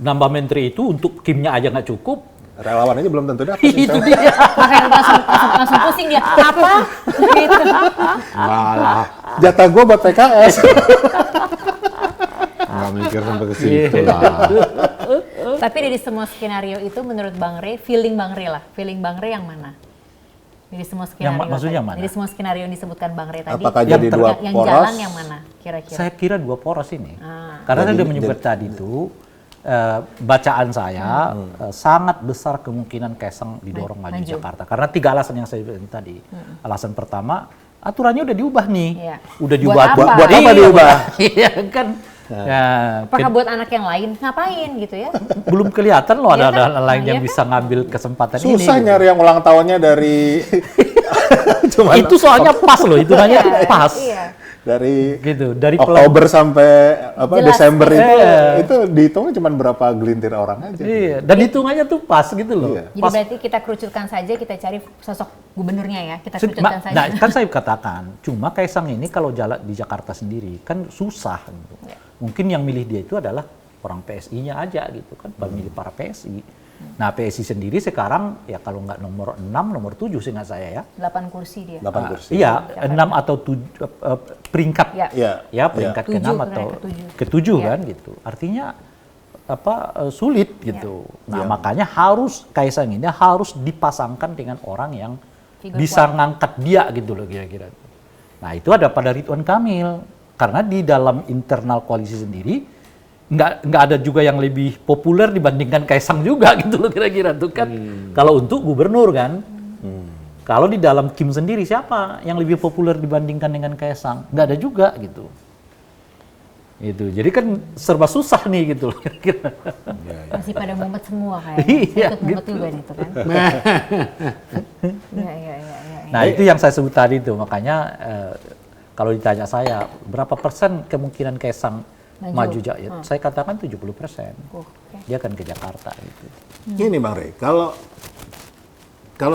nambah menteri itu untuk Kimnya aja nggak cukup. relawan aja belum tentu dapat. Itu dia. Makanya langsung pusing dia. Apa? Gitu. Malah Jatah gue buat PKS. nggak mikir sampai ke situ lah. Tapi dari semua skenario itu menurut Bang Rey, feeling Bang Rey yang mana? Dari semua skenario. Maksudnya mana? Dari semua skenario yang disebutkan Bang Rey tadi. Apakah jadi dua yang poros? jalan yang mana kira-kira? Saya kira dua poros ini. Karena saya sudah menyebut tadi itu bacaan saya sangat besar kemungkinan Kaisang didorong maju Jakarta. Karena 3 alasan yang saya bilang tadi. Alasan pertama, aturannya udah diubah nih. Iya. Udah diubah. Buat apa diubah? Iya kan. Ya, Apakah buat anak yang lain ngapain gitu ya? belum kelihatan loh Iya ada kan? anak lain Iya yang kan? bisa ngambil kesempatan ini. Susah gitu. nyari yang ulang tahunnya dari cuman Itu soalnya pas loh, itu nanya pas. Iya. dari Gitu, dari Oktober sampai Jelas. Desember Iya. itu dihitungnya cuma berapa gelintir orang aja. Iya, dan hitungannya tuh pas gitu loh. Iya. Jadi Pas. berarti kita kerucutkan saja, kita cari sosok gubernurnya ya, kita kerucutkan saja. Nah, kan saya katakan, cuma Kaisang ini kalau jalan di Jakarta sendiri kan susah gitu. Mungkin yang milih dia itu adalah orang PSI-nya aja gitu kan, pemilih para PSI. Nah, PSI sendiri sekarang ya kalau nggak nomor 6, nomor 7 seingat saya ya. 8 kursi dia. 8 kursi. Iya, 6 atau 7 peringkat. Ya. Iya. Ya, peringkat Tujuh, ke-6 karena atau ketujuh. ke-7 Iya. kan gitu. Artinya sulit gitu. Nah, Iya. makanya Kaisang ini harus dipasangkan dengan orang yang Figur bisa kuat. ngangkat dia gitu loh kira-kira. Nah, itu ada pada Ridwan Kamil. Karena di dalam internal koalisi sendiri nggak ada juga yang lebih populer dibandingkan Kaisang juga gitu loh kira-kira tuh kan. Kalau untuk gubernur kan. Kalau di dalam Kim sendiri siapa yang lebih populer dibandingkan dengan Kaisang? Nggak ada juga gitu. Itu. Jadi kan serba susah nih gitu loh kira-kira. Masih pada mumet semua kayaknya. Iya, Saya ikut mumet gitu. juga nih tuh kan. Iya. Nah, itu yang saya sebut tadi tuh. Makanya kalau ditanya saya berapa persen kemungkinan Kaisang maju saya katakan 70%. Oke. Dia akan ke Jakarta gitu. Gini Bang Rey, kalau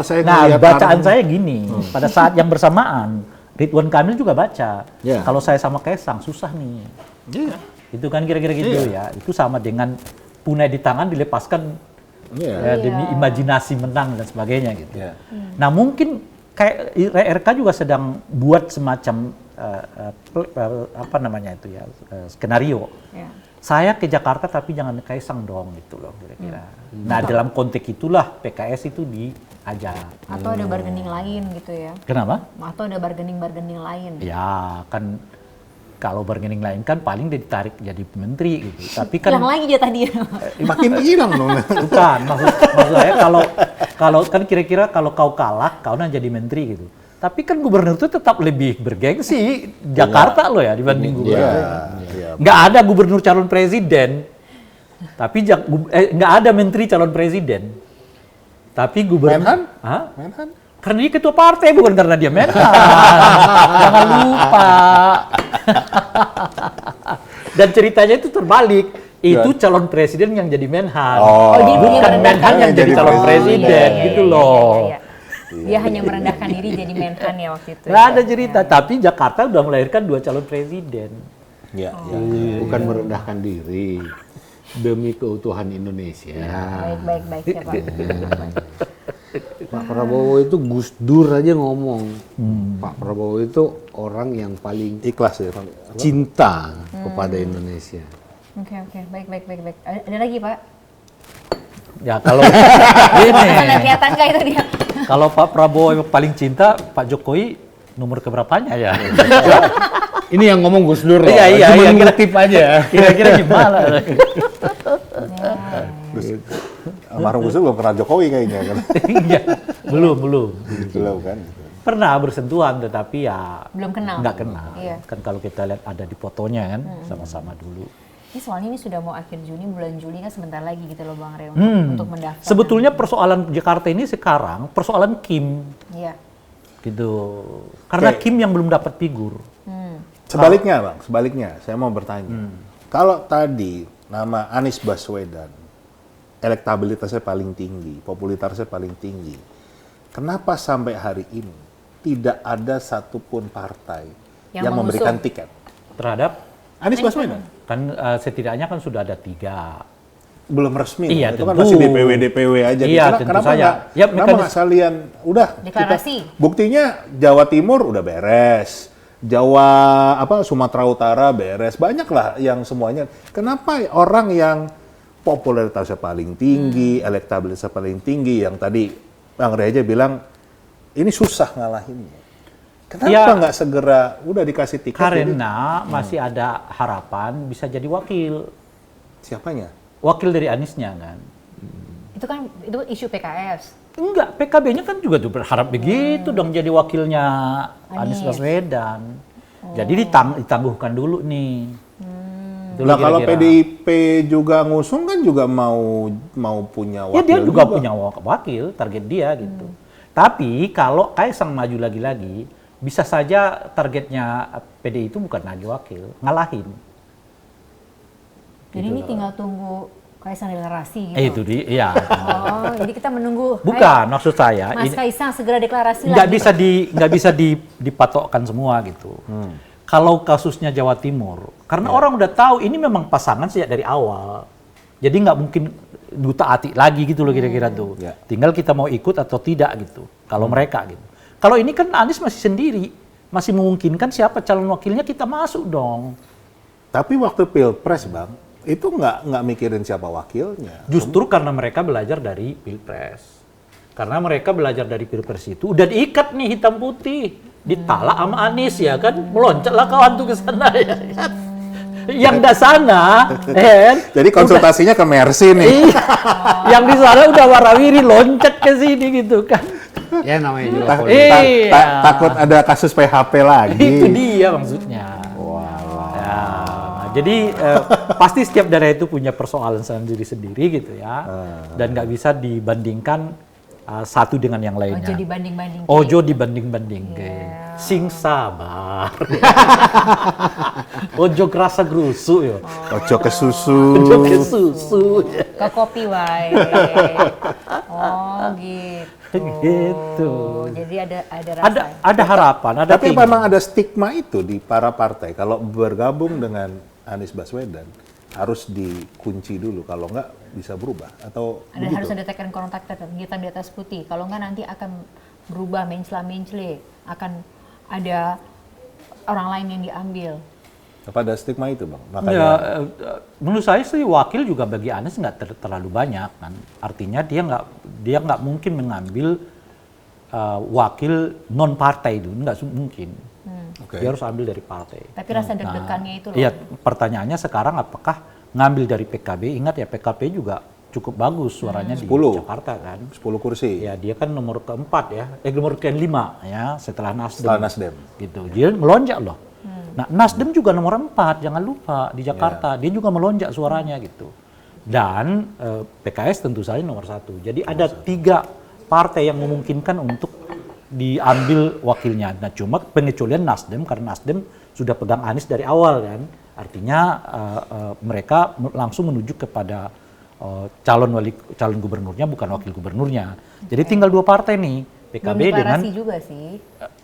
saya Nah, ngelihat bacaan saya gini, pada saat yang bersamaan, Ridwan Kamil juga baca. Ya. Kalau saya sama Kaisang, susah nih. Iya. Itu kan kira-kira gitu ya. Itu sama dengan punai di tangan dilepaskan Iya. demi imajinasi menang dan sebagainya gitu. Iya. Nah, mungkin kayak RK juga sedang buat semacam apa namanya itu ya, skenario. Ya. Saya ke Jakarta tapi jangan Kaisang dong gitu loh kira-kira. Nah, dalam konteks itulah PKS itu diajak. Atau ada bargaining lain gitu ya. Kenapa? Atau ada bargaining lain. Ya, kan kalau bargaining lain kan paling dia ditarik jadi menteri gitu. Tapi kan Hilang lagi dia tadi. Makin hilang dong. bukan maksud saya kalau kan kira-kira kalau kau kalah kau nanti jadi menteri gitu. Tapi kan gubernur itu tetap lebih bergengsi Jakarta loh ya dibanding gubernur. Iya. Nggak ada gubernur calon presiden. Tapi nggak ada menteri calon presiden. Tapi gubernur Menhan? Hah? Menhan? Karena dia ketua partai bukan karena dia Menhan. Jangan lupa. Dan ceritanya itu terbalik. Itu calon presiden yang jadi Menhan. Oh, dia Bukan merendahkan Menhan yang jadi calon presiden gitu loh. Iya. Dia hanya merendahkan diri jadi Menhan ya waktu itu. Nggak ada cerita, tapi Jakarta udah melahirkan 2 calon presiden. Iya. Bukan merendahkan diri. demi keutuhan Indonesia. Baik siapa? Pak Prabowo itu Gus Dur aja ngomong. Pak Prabowo itu orang yang paling Ikhlas ya. cinta kepada Indonesia. Oke, baik. Ada lagi Pak? Ya kalau ini, Ada kelihatan nggak itu dia? kalau Pak Prabowo yang paling cinta, Pak Jokowi nomor keberapanya ya? Ini yang ngomong Gus Dur loh. Iya, Cuma iya, ngutip aja. Kira-kira gimana? Almarhum Gus Dur belum kenal Jokowi kayaknya kan. Iya, belum. Belum kan. Pernah bersentuhan tetapi ya Belum kenal. nggak kenal. Iya. Kan kalau kita lihat ada di fotonya kan sama-sama dulu. Ini soalnya ini sudah mau akhir Juni, bulan Juli kan sebentar lagi gitu loh Bang Reo untuk mendaftar. Sebetulnya persoalan Jakarta ini sekarang persoalan Kim Iya. gitu. Karena Oke. Kim yang belum dapat figur. Sebaliknya Bang, sebaliknya saya mau bertanya. Kalau tadi nama Anies Baswedan elektabilitasnya paling tinggi, popularitasnya paling tinggi. Kenapa sampai hari ini tidak ada satupun partai yang memberikan mengusung. tiket? Terhadap Anies Baswedan kan setidaknya kan sudah ada 3. belum resmi, Iya, itu kan tentu. masih DPW aja. Iya, tentu kenapa saja. nggak? Ya, Kenapa mekanis- nggak sekalian udah Deklarasi. buktinya Jawa Timur udah beres, Jawa Sumatera Utara beres, banyak lah yang semuanya. Kenapa orang yang popularitasnya paling tinggi, elektabilitasnya paling tinggi, yang tadi Bang Reja bilang ini susah ngalahinnya. Kenapa Ya, nggak segera udah dikasih tiket? karena masih ada harapan bisa jadi wakil. Siapanya? Wakil dari Aniesnya kan. Itu kan itu isu PKS. Enggak, PKB-nya kan juga tuh berharap begitu dong jadi wakilnya Anies Anies. Baswedan. Jadi ditangguhkan dulu nih. Itulah Nah kalau kira-kira. PDIP juga ngusung kan juga mau punya Ya wakil dia juga punya wakil, target dia gitu. Tapi kalau Kaisang maju lagi-lagi, bisa saja targetnya PDI itu bukan lagi wakil, ngalahin. Jadi ini tinggal tunggu Kaisang deklarasi gitu. Itu iya. Oh, jadi kita menunggu. Bukan, maksud saya Mas ini Kaisang segera deklarasi nggak lagi. bisa dipatokkan semua gitu. Kalau kasusnya Jawa Timur, karena orang udah tahu ini memang pasangan sejak dari awal. Jadi nggak mungkin duta ati lagi gitu loh kira-kira tuh. Ya. Tinggal kita mau ikut atau tidak gitu. Kalau mereka gitu. Kalau ini kan Anies masih sendiri, masih memungkinkan siapa calon wakilnya kita masuk dong. Tapi waktu Pilpres Bang, itu nggak mikirin siapa wakilnya. Justru karena mereka belajar dari Pilpres. Karena mereka belajar dari Pilpres itu udah diikat nih hitam putih, ditalak sama Anies ya kan, meloncatlah kawan tuh ke sana ya kan. Yang di sana, kan? Jadi konsultasinya ke Mercy nih. Iya. Yang di sana udah warawiri loncat ke sini gitu kan. Ya namanya juga Ta- politik. ta- Iya. takut ada kasus PHP lagi. Itu dia maksudnya. Ya, jadi pasti setiap daerah itu punya persoalan sendiri-sendiri gitu ya. Dan nggak bisa dibandingkan satu dengan yang lainnya. Ojo dibanding-banding. Ojo dibanding-banding. Sing sabar. Ojo kerasa gerusu ya. Ojo ke susu. Ojo ke susu. Ke kopi wae. Oh, gitu. Gitu. Jadi ada rasa. Ada harapan, ada Tapi keinginan. memang ada stigma itu di para partai. Kalau bergabung dengan Anies Baswedan harus dikunci dulu. Kalau nggak bisa berubah atau Ada harus ada tekan kontak hitam di atas putih. Kalau nggak nanti akan berubah mencela-mencele, akan ada orang lain yang diambil. apa ada stigma itu Bang? Ya, Makanya menurut saya sih wakil juga bagi Anies nggak terlalu banyak kan. Artinya dia nggak mungkin mengambil wakil non partai itu nggak mungkin. Oke. Dia harus ambil dari partai. Tapi rasa deg-degannya itu loh. Iya, pertanyaannya sekarang apakah ngambil dari PKB? Ingat ya PKB juga cukup bagus suaranya di 10. Jakarta kan. 10 kursi Ya dia kan nomor keempat ya, nomor ke-5 ya setelah Nasdem. setelah Nasdem. Gitu, dia melonjak loh. Nah Nasdem juga nomor 4, jangan lupa di Jakarta dia juga melonjak suaranya gitu. Dan PKS tentu saja nomor 1. Jadi ada 3 partai yang memungkinkan untuk diambil wakilnya. Nah cuma pengecualian Nasdem karena Nasdem sudah pegang Anies dari awal kan. Artinya mereka langsung menuju kepada calon gubernurnya bukan wakil gubernurnya. Jadi tinggal 2 partai nih, PKB Belum dengan deklarasi juga sih.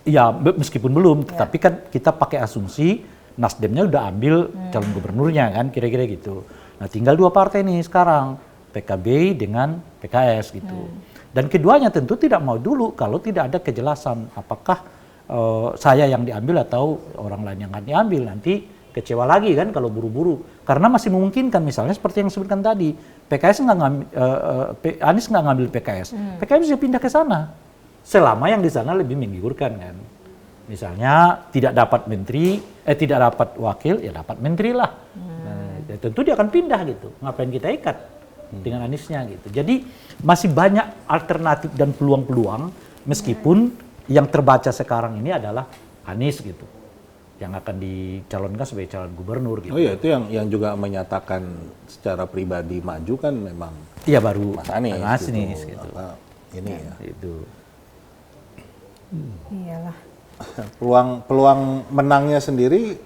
ya meskipun belum, tapi kan kita pakai asumsi Nasdemnya udah ambil calon gubernurnya kan kira-kira gitu. Nah tinggal dua partai nih sekarang, PKB dengan PKS gitu. Dan keduanya tentu tidak mau dulu kalau tidak ada kejelasan apakah saya yang diambil atau orang lain yang akan diambil. Nanti kecewa lagi kan kalau buru-buru. Karena masih memungkinkan misalnya seperti yang disebutkan tadi, PKS nggak ngambil, Anies nggak ngambil PKS, PKS bisa pindah ke sana. Selama yang di sana lebih menggiurkan kan. Misalnya tidak dapat menteri, tidak dapat wakil, ya dapat menteri lah. Nah, ya tentu dia akan pindah gitu. Ngapain kita ikat dengan Aniesnya gitu. Jadi masih banyak alternatif dan peluang-peluang meskipun yang terbaca sekarang ini adalah Anies gitu. Yang akan dicalonkan sebagai calon gubernur gitu. Oh iya, itu yang juga menyatakan secara pribadi maju kan memang iya baru Mas Anies. Mas Anies gitu. Apa, ini ya. Itu. Iyalah. Peluang menangnya sendiri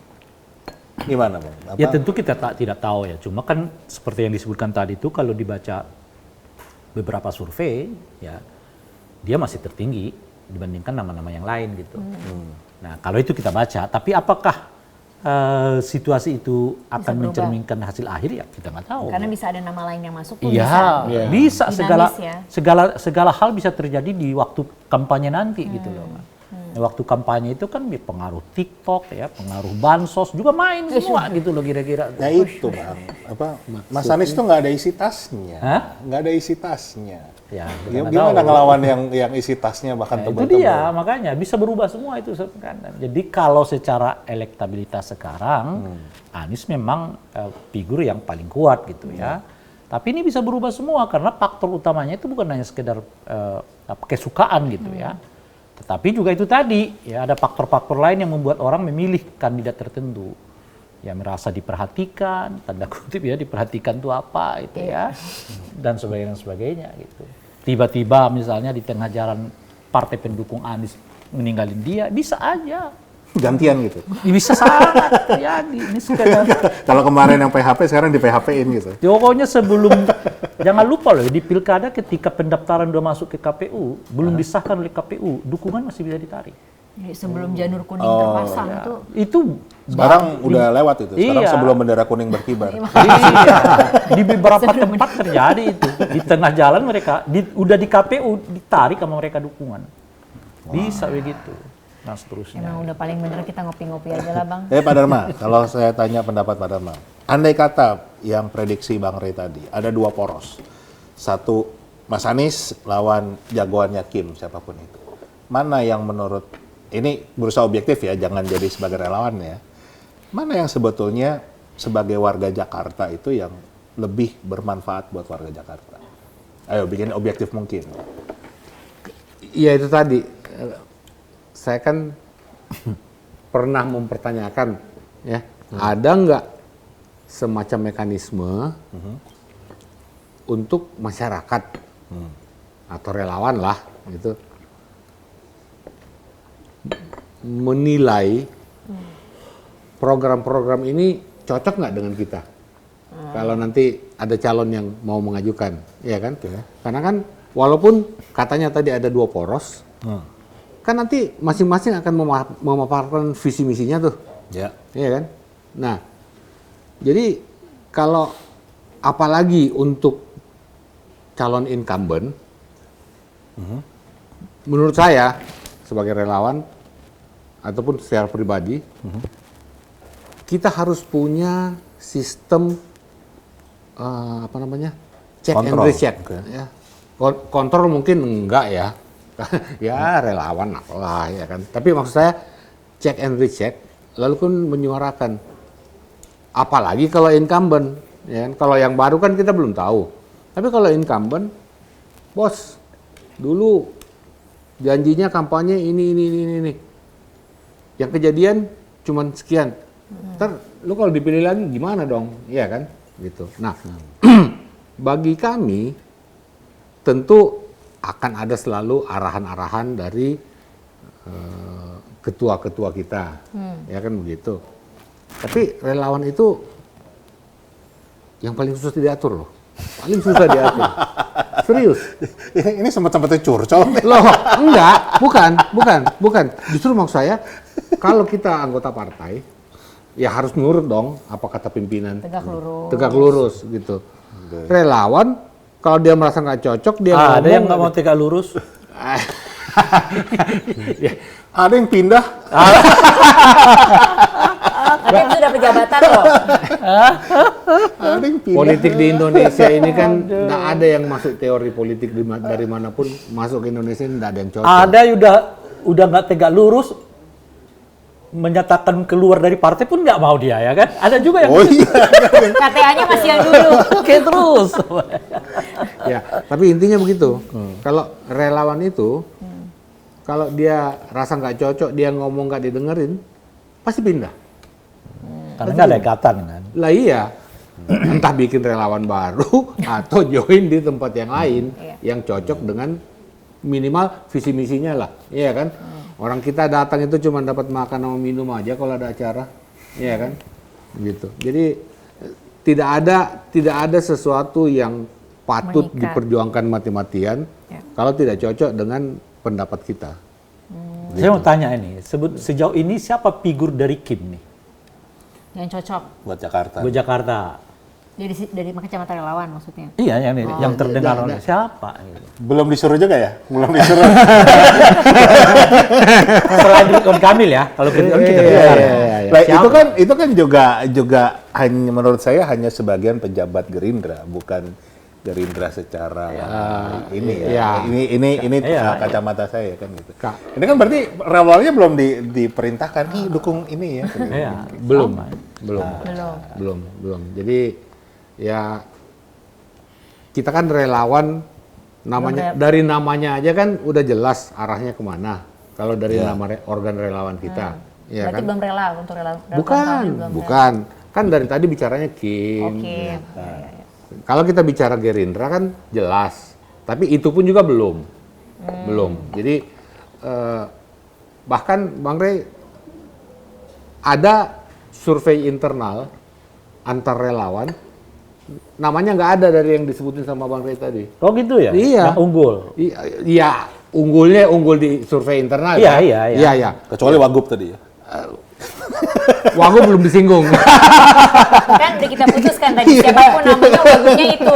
gimana Bang? Ya tentu kita tidak tahu ya. Cuma kan seperti yang disebutkan tadi itu kalau dibaca beberapa survei ya dia masih tertinggi dibandingkan nama-nama yang lain gitu. Nah kalau itu kita baca, tapi apakah situasi itu akan mencerminkan hasil akhir ya kita nggak tahu. Karena bisa ada nama lain yang masuk pun Iya, bisa dinamis ya. segala hal bisa terjadi di waktu kampanye nanti gitu loh. Waktu kampanye itu kan pengaruh TikTok ya, pengaruh bansos juga main semua gitu loh kira-kira. Ya itu Bang, Mas Anies tuh nggak ada isi tasnya, nggak ada isi tasnya. Ya, gimana ngelawan yang isi tasnya bahkan itu tebal-tebal. dia makanya bisa berubah semua itu kan. Jadi kalau secara elektabilitas sekarang Anies memang figur yang paling kuat gitu ya. Tapi ini bisa berubah semua karena faktor utamanya itu bukan hanya sekedar kesukaan gitu ya. Tetapi juga itu tadi ya ada faktor-faktor lain yang membuat orang memilih kandidat tertentu. Ya merasa diperhatikan, tanda kutip ya diperhatikan itu apa itu ya. Dan sebagainya gitu. Tiba-tiba misalnya di tengah jalan partai pendukung Anies meninggalin dia, bisa aja. Gantian gitu. Bisa sangat terjadi. Ini sekedar Kalau kemarin yang PHP sekarang di PHP-in gitu. pokoknya sebelum jangan lupa loh di pilkada ketika pendaftaran udah masuk ke KPU belum disahkan oleh KPU dukungan masih bisa ditarik. Jadi sebelum janur kuning terpasang tuh. Itu Sekarang udah lewat itu. Sekarang Iya. sebelum bendera kuning berkibar. iya, di beberapa tempat terjadi itu di tengah jalan mereka udah di KPU ditarik sama mereka dukungan. Bisa begitu. Nah seterusnya. Emang udah paling bener kita ngopi-ngopi aja lah Bang. Pak Dharma, kalau saya tanya pendapat Pak Dharma, andai kata yang prediksi Bang Rey tadi, ada dua poros. Satu, Mas Anies lawan jagoannya Kim, siapapun itu. Mana yang menurut, ini berusaha objektif ya, jangan jadi sebagai relawan ya. Mana yang sebetulnya sebagai warga Jakarta itu yang lebih bermanfaat buat warga Jakarta? Ayo, bikin objektif mungkin. Iya itu tadi. Saya kan pernah mempertanyakan, ya, ada nggak semacam mekanisme untuk masyarakat atau relawan lah, gitu, menilai program-program ini cocok nggak dengan kita? Kalau nanti ada calon yang mau mengajukan, ya kan? Karena kan walaupun katanya tadi ada dua poros. Kan nanti masing-masing akan memaparkan visi misinya tuh, Ya. iya kan? Nah, jadi kalau apalagi untuk calon incumbent, menurut saya sebagai relawan ataupun secara pribadi, kita harus punya sistem check and Kontrol. recheck. Oke. Ya. Kontrol mungkin enggak ya. Ya relawan apalah ya kan. Tapi maksud saya check and recheck lalu kan menyuarakan. Apalagi kalau incumbent, ya kan? Kalau yang baru kan kita belum tahu. Tapi kalau incumbent, bos, dulu janjinya kampanye ini. Yang kejadian cuman sekian. Ntar lu kalau dipilih lagi gimana dong? Iya kan? Gitu. Nah, bagi kami tentu akan ada selalu arahan-arahan dari ketua-ketua kita, ya kan begitu. Tapi relawan itu yang paling susah diatur loh, paling susah diatur. Serius. Ini sempat-sempatnya curcol. Loh, enggak, bukan. Justru maksud saya, kalau kita anggota partai, ya harus nurut dong apa kata pimpinan. Tegak lurus Gitu. Relawan kalau dia merasa nggak cocok dia ada ngomong, yang nggak mau tegak lurus. Ada yang pindah. tapi itu udah pejabatan loh. Ada yang pindah. politik di Indonesia ini kan nggak ada yang masuk teori politik dari manapun masuk ke Indonesia ini nggak ada yang cocok. Ada udah nggak tegak lurus, menyatakan keluar dari partai pun nggak mau dia, ya kan? Ada juga yang Oh iya. KTA-nya masih yang dulu. oke terus. Ya, tapi intinya begitu. Kalau relawan itu, kalau dia rasa nggak cocok, dia ngomong nggak didengerin, pasti pindah. Karena nggak ada ikatan kan. Lah iya, entah bikin relawan baru atau join di tempat yang lain yang cocok dengan minimal visi misinya lah, iya kan? Orang kita datang itu cuma dapat makan sama minum aja kalau ada acara, iya kan? Gitu. Jadi tidak ada sesuatu yang patut Mengikat. diperjuangkan mati-matian kalau tidak cocok dengan pendapat kita. Saya mau tanya ini, sejauh ini siapa figur dari Kim nih Yang cocok. Buat Jakarta. buat Jakarta? Dari kacamata relawan maksudnya. Iya, yang terdengar oleh siapa? Belum disuruh juga ya? Belum disuruh. Selain Ridwan Kamil ya, kalau kita dengar. Nah, Siapa? itu kan juga hanya menurut saya hanya sebagian pejabat Gerindra, bukan Gerindra secara ini ya. Ini kacamata saya kan gitu. Ini kan berarti relawannya belum diperintahkan, dukung ini ya. Iya, Belum. Jadi ya kita kan relawan dari namanya aja kan udah jelas arahnya kemana. Kalau dari nama organ relawan kita, ya Berarti kan? belum rela untuk rela. Bukan. Kan dari tadi bicaranya Kim. Oke. Kalau kita bicara Gerindra kan jelas, tapi itu pun juga belum. Jadi bahkan Bang Rey ada survei internal antar relawan, namanya nggak ada dari yang disebutin sama Bang Rey tadi. Oh gitu ya? Iya. Yang unggul. Iya, unggul di survei internal. Iya, kan? iya. Iya. Kecuali Wagub tadi ya. Wagub belum disinggung. Kan udah kita putuskan tadi siapapun namanya wagubnya itu.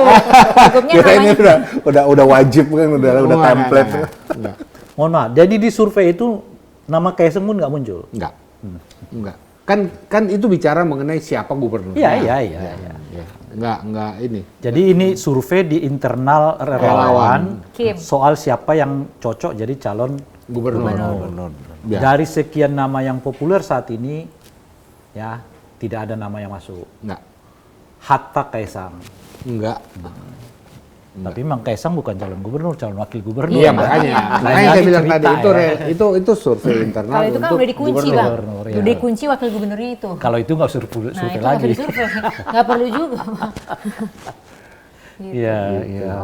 Wagubnya Kira ini namanya. udah wajib kan, udah template. Enggak. Mohon maaf, jadi di survei itu nama Kaisang pun nggak muncul? Enggak. Kan itu bicara mengenai siapa gubernurnya. Iya. Enggak ini. Jadi ini survei di internal relawan Kim. soal siapa yang cocok jadi calon Gubernur. Ya. Dari sekian nama yang populer saat ini, ya tidak ada nama yang masuk. Enggak. Hatta Kaisang. Enggak. Tapi Mang Kaisang bukan calon gubernur, calon wakil gubernur. Iya, makanya saya lagi bilang cerita, tadi itu survei internal Kalau itu kan untuk udah dikunci bang. gubernur, ya. Udah dikunci wakil gubernurnya itu. Kalau itu nggak survei Nah itu nggak lagi. usah disurvei. Nggak perlu juga bang. Gitu. Iya.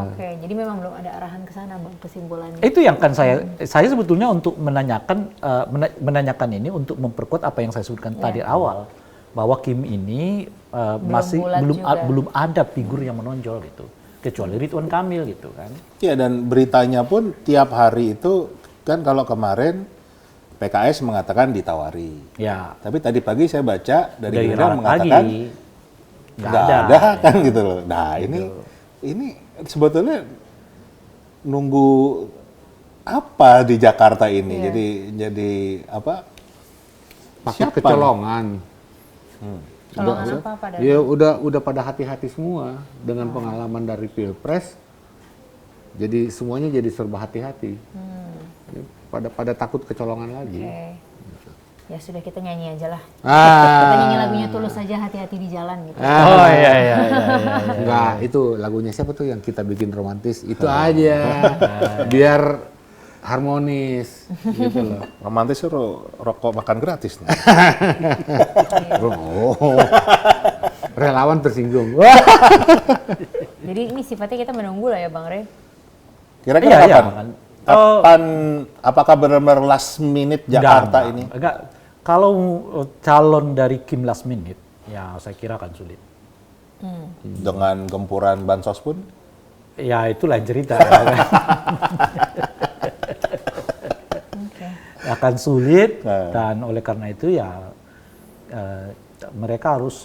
Oke, jadi memang belum ada arahan ke sana bang kesimpulannya. Itu yang kan saya sebetulnya untuk menanyakan ini untuk memperkuat apa yang saya sebutkan tadi awal, bahwa Kim ini masih bulat juga. belum ada figur yang menonjol gitu, kecuali Ridwan Kamil gitu kan. Iya, dan beritanya pun tiap hari itu kan, kalau kemarin PKS mengatakan ditawari. Ya. Tapi tadi pagi saya baca dari Gerindra Ralat mengatakan lagi, nggak ada kan gitu loh. Nah ini sebetulnya nunggu apa di Jakarta ini? Jadi apa? pakai Siapa? kecolongan. Colongan apa dari? Ya udah pada hati-hati semua dengan pengalaman dari Pilpres. Jadi semuanya jadi serba hati-hati. Pada takut kecolongan lagi. Oke. Ya sudah, kita nyanyi aja lah. Kita nyanyi lagunya Tulus saja, hati-hati di jalan gitu. Oh iya. Enggak, itu lagunya siapa tuh yang kita bikin romantis? Itu aja. Biar harmonis gitu loh. Romantis suruh rokok makan gratis. Oh. Relawan tersinggung. Jadi ini sifatnya kita menunggu lah ya Bang Rey. Kira-kira Iya, kapan? Kapan? Apakah benar-benar last minute Jakarta ini? Enggak. Kalau calon dari Kim last minute, ya saya kira akan sulit. Dengan gempuran bansos pun? Ya itu lain cerita. Ya. Akan sulit, dan oleh karena itu ya mereka harus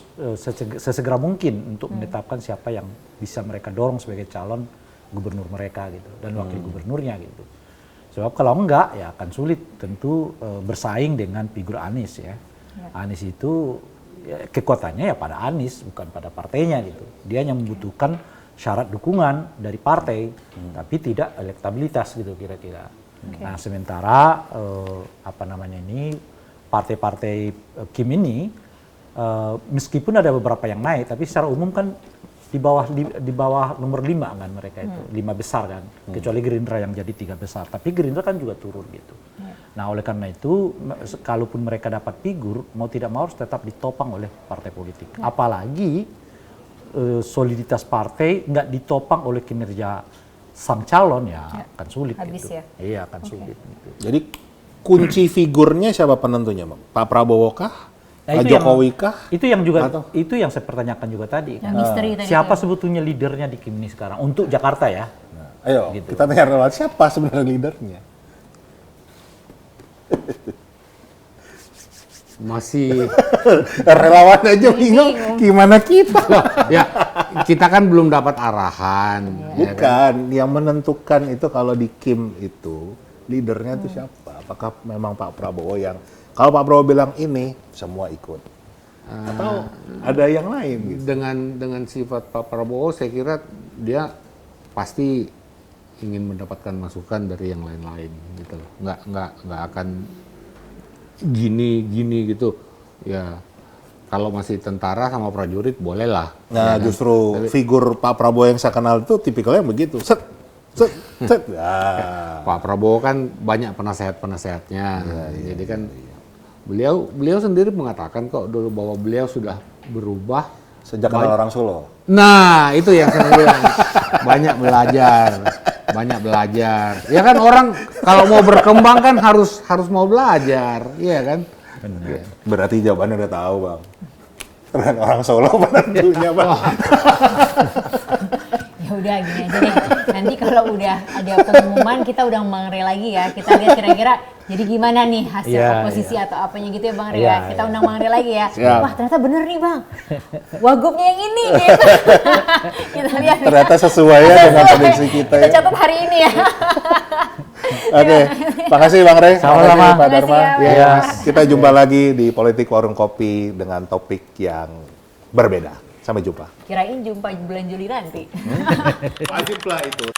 sesegera mungkin untuk menetapkan siapa yang bisa mereka dorong sebagai calon gubernur mereka gitu dan wakil gubernurnya gitu. Sebab kalau enggak ya akan sulit tentu bersaing dengan figur Anies ya. Anies itu ya, kekuatannya ya pada Anies bukan pada partainya gitu. Dia hanya membutuhkan syarat dukungan dari partai tapi tidak elektabilitas gitu kira-kira. Nah sementara partai-partai Kim ini meskipun ada beberapa yang naik tapi secara umum kan di bawah nomor 5 kan mereka itu 5 besar kan kecuali Gerindra yang jadi 3 besar tapi Gerindra kan juga turun gitu. Nah oleh karena itu kalaupun mereka dapat figur mau tidak mau harus tetap ditopang oleh partai politik apalagi soliditas partai nggak ditopang oleh kinerja sang calon ya akan sulit habis gitu. ya? Iya akan sulit gitu. Jadi kunci figurnya siapa penentunya, Bang? Pak Prabowo kah? Nah, Pak Jokowi kah? Itu yang juga Atau? itu yang saya pertanyakan juga tadi. Yang misteri tadi Siapa itu. sebetulnya leadernya di Kim ini sekarang untuk Jakarta ya? Ayo, Gitu. kita tanya relawan siapa sebenarnya leadernya? Masih Relawan aja bingung, gimana kita? ya kita kan belum dapat arahan. Ya kan? Bukan, yang menentukan itu kalau di Kim itu leadernya itu siapa? Apakah memang Pak Prabowo yang kalau Pak Prabowo bilang ini semua ikut? Atau ada yang lain gitu? Dengan sifat Pak Prabowo saya kira dia pasti ingin mendapatkan masukan dari yang lain-lain gitu loh. Nggak akan gini gitu. Ya kalau masih tentara sama prajurit bolehlah. Nah, ya kan? justru figur Pak Prabowo yang saya kenal itu tipikalnya begitu. Set. Pak Prabowo kan banyak penasehat-penasehatnya. Jadi kan beliau sendiri mengatakan kok dulu bahwa beliau sudah berubah Sejak kenal orang Solo. Nah, itu yang saya bilang. Banyak belajar. Ya kan orang kalau mau berkembang kan harus mau belajar, iya kan? Benar. Berarti jawabannya udah tahu, Bang. Dengan orang Solo penentunya, Bang. Ya udah gini aja deh. Nanti kalau udah ada pengumuman kita udah Bang Rey lagi ya. Kita lihat kira-kira jadi gimana nih hasil Iya, oposisi iya. atau apanya gitu ya Bang Rey Iya, ya. Kita iya. undang Bang Rey lagi ya. Siap. Wah ternyata bener nih Bang. Wagubnya yang ini gitu. Kita lihat. Ternyata sesuai ya dengan prediksi kita Kita ya. catat hari ini ya. Oke, makasih Bang Rey. Sama-sama. Makasih Pak Makasih Dharma. ya, Bang. Ya, kita jumpa lagi di Politik Warung Kopi dengan topik yang berbeda. Sampai jumpa. Kirain jumpa bulan Juli nanti. Wajib lah itu.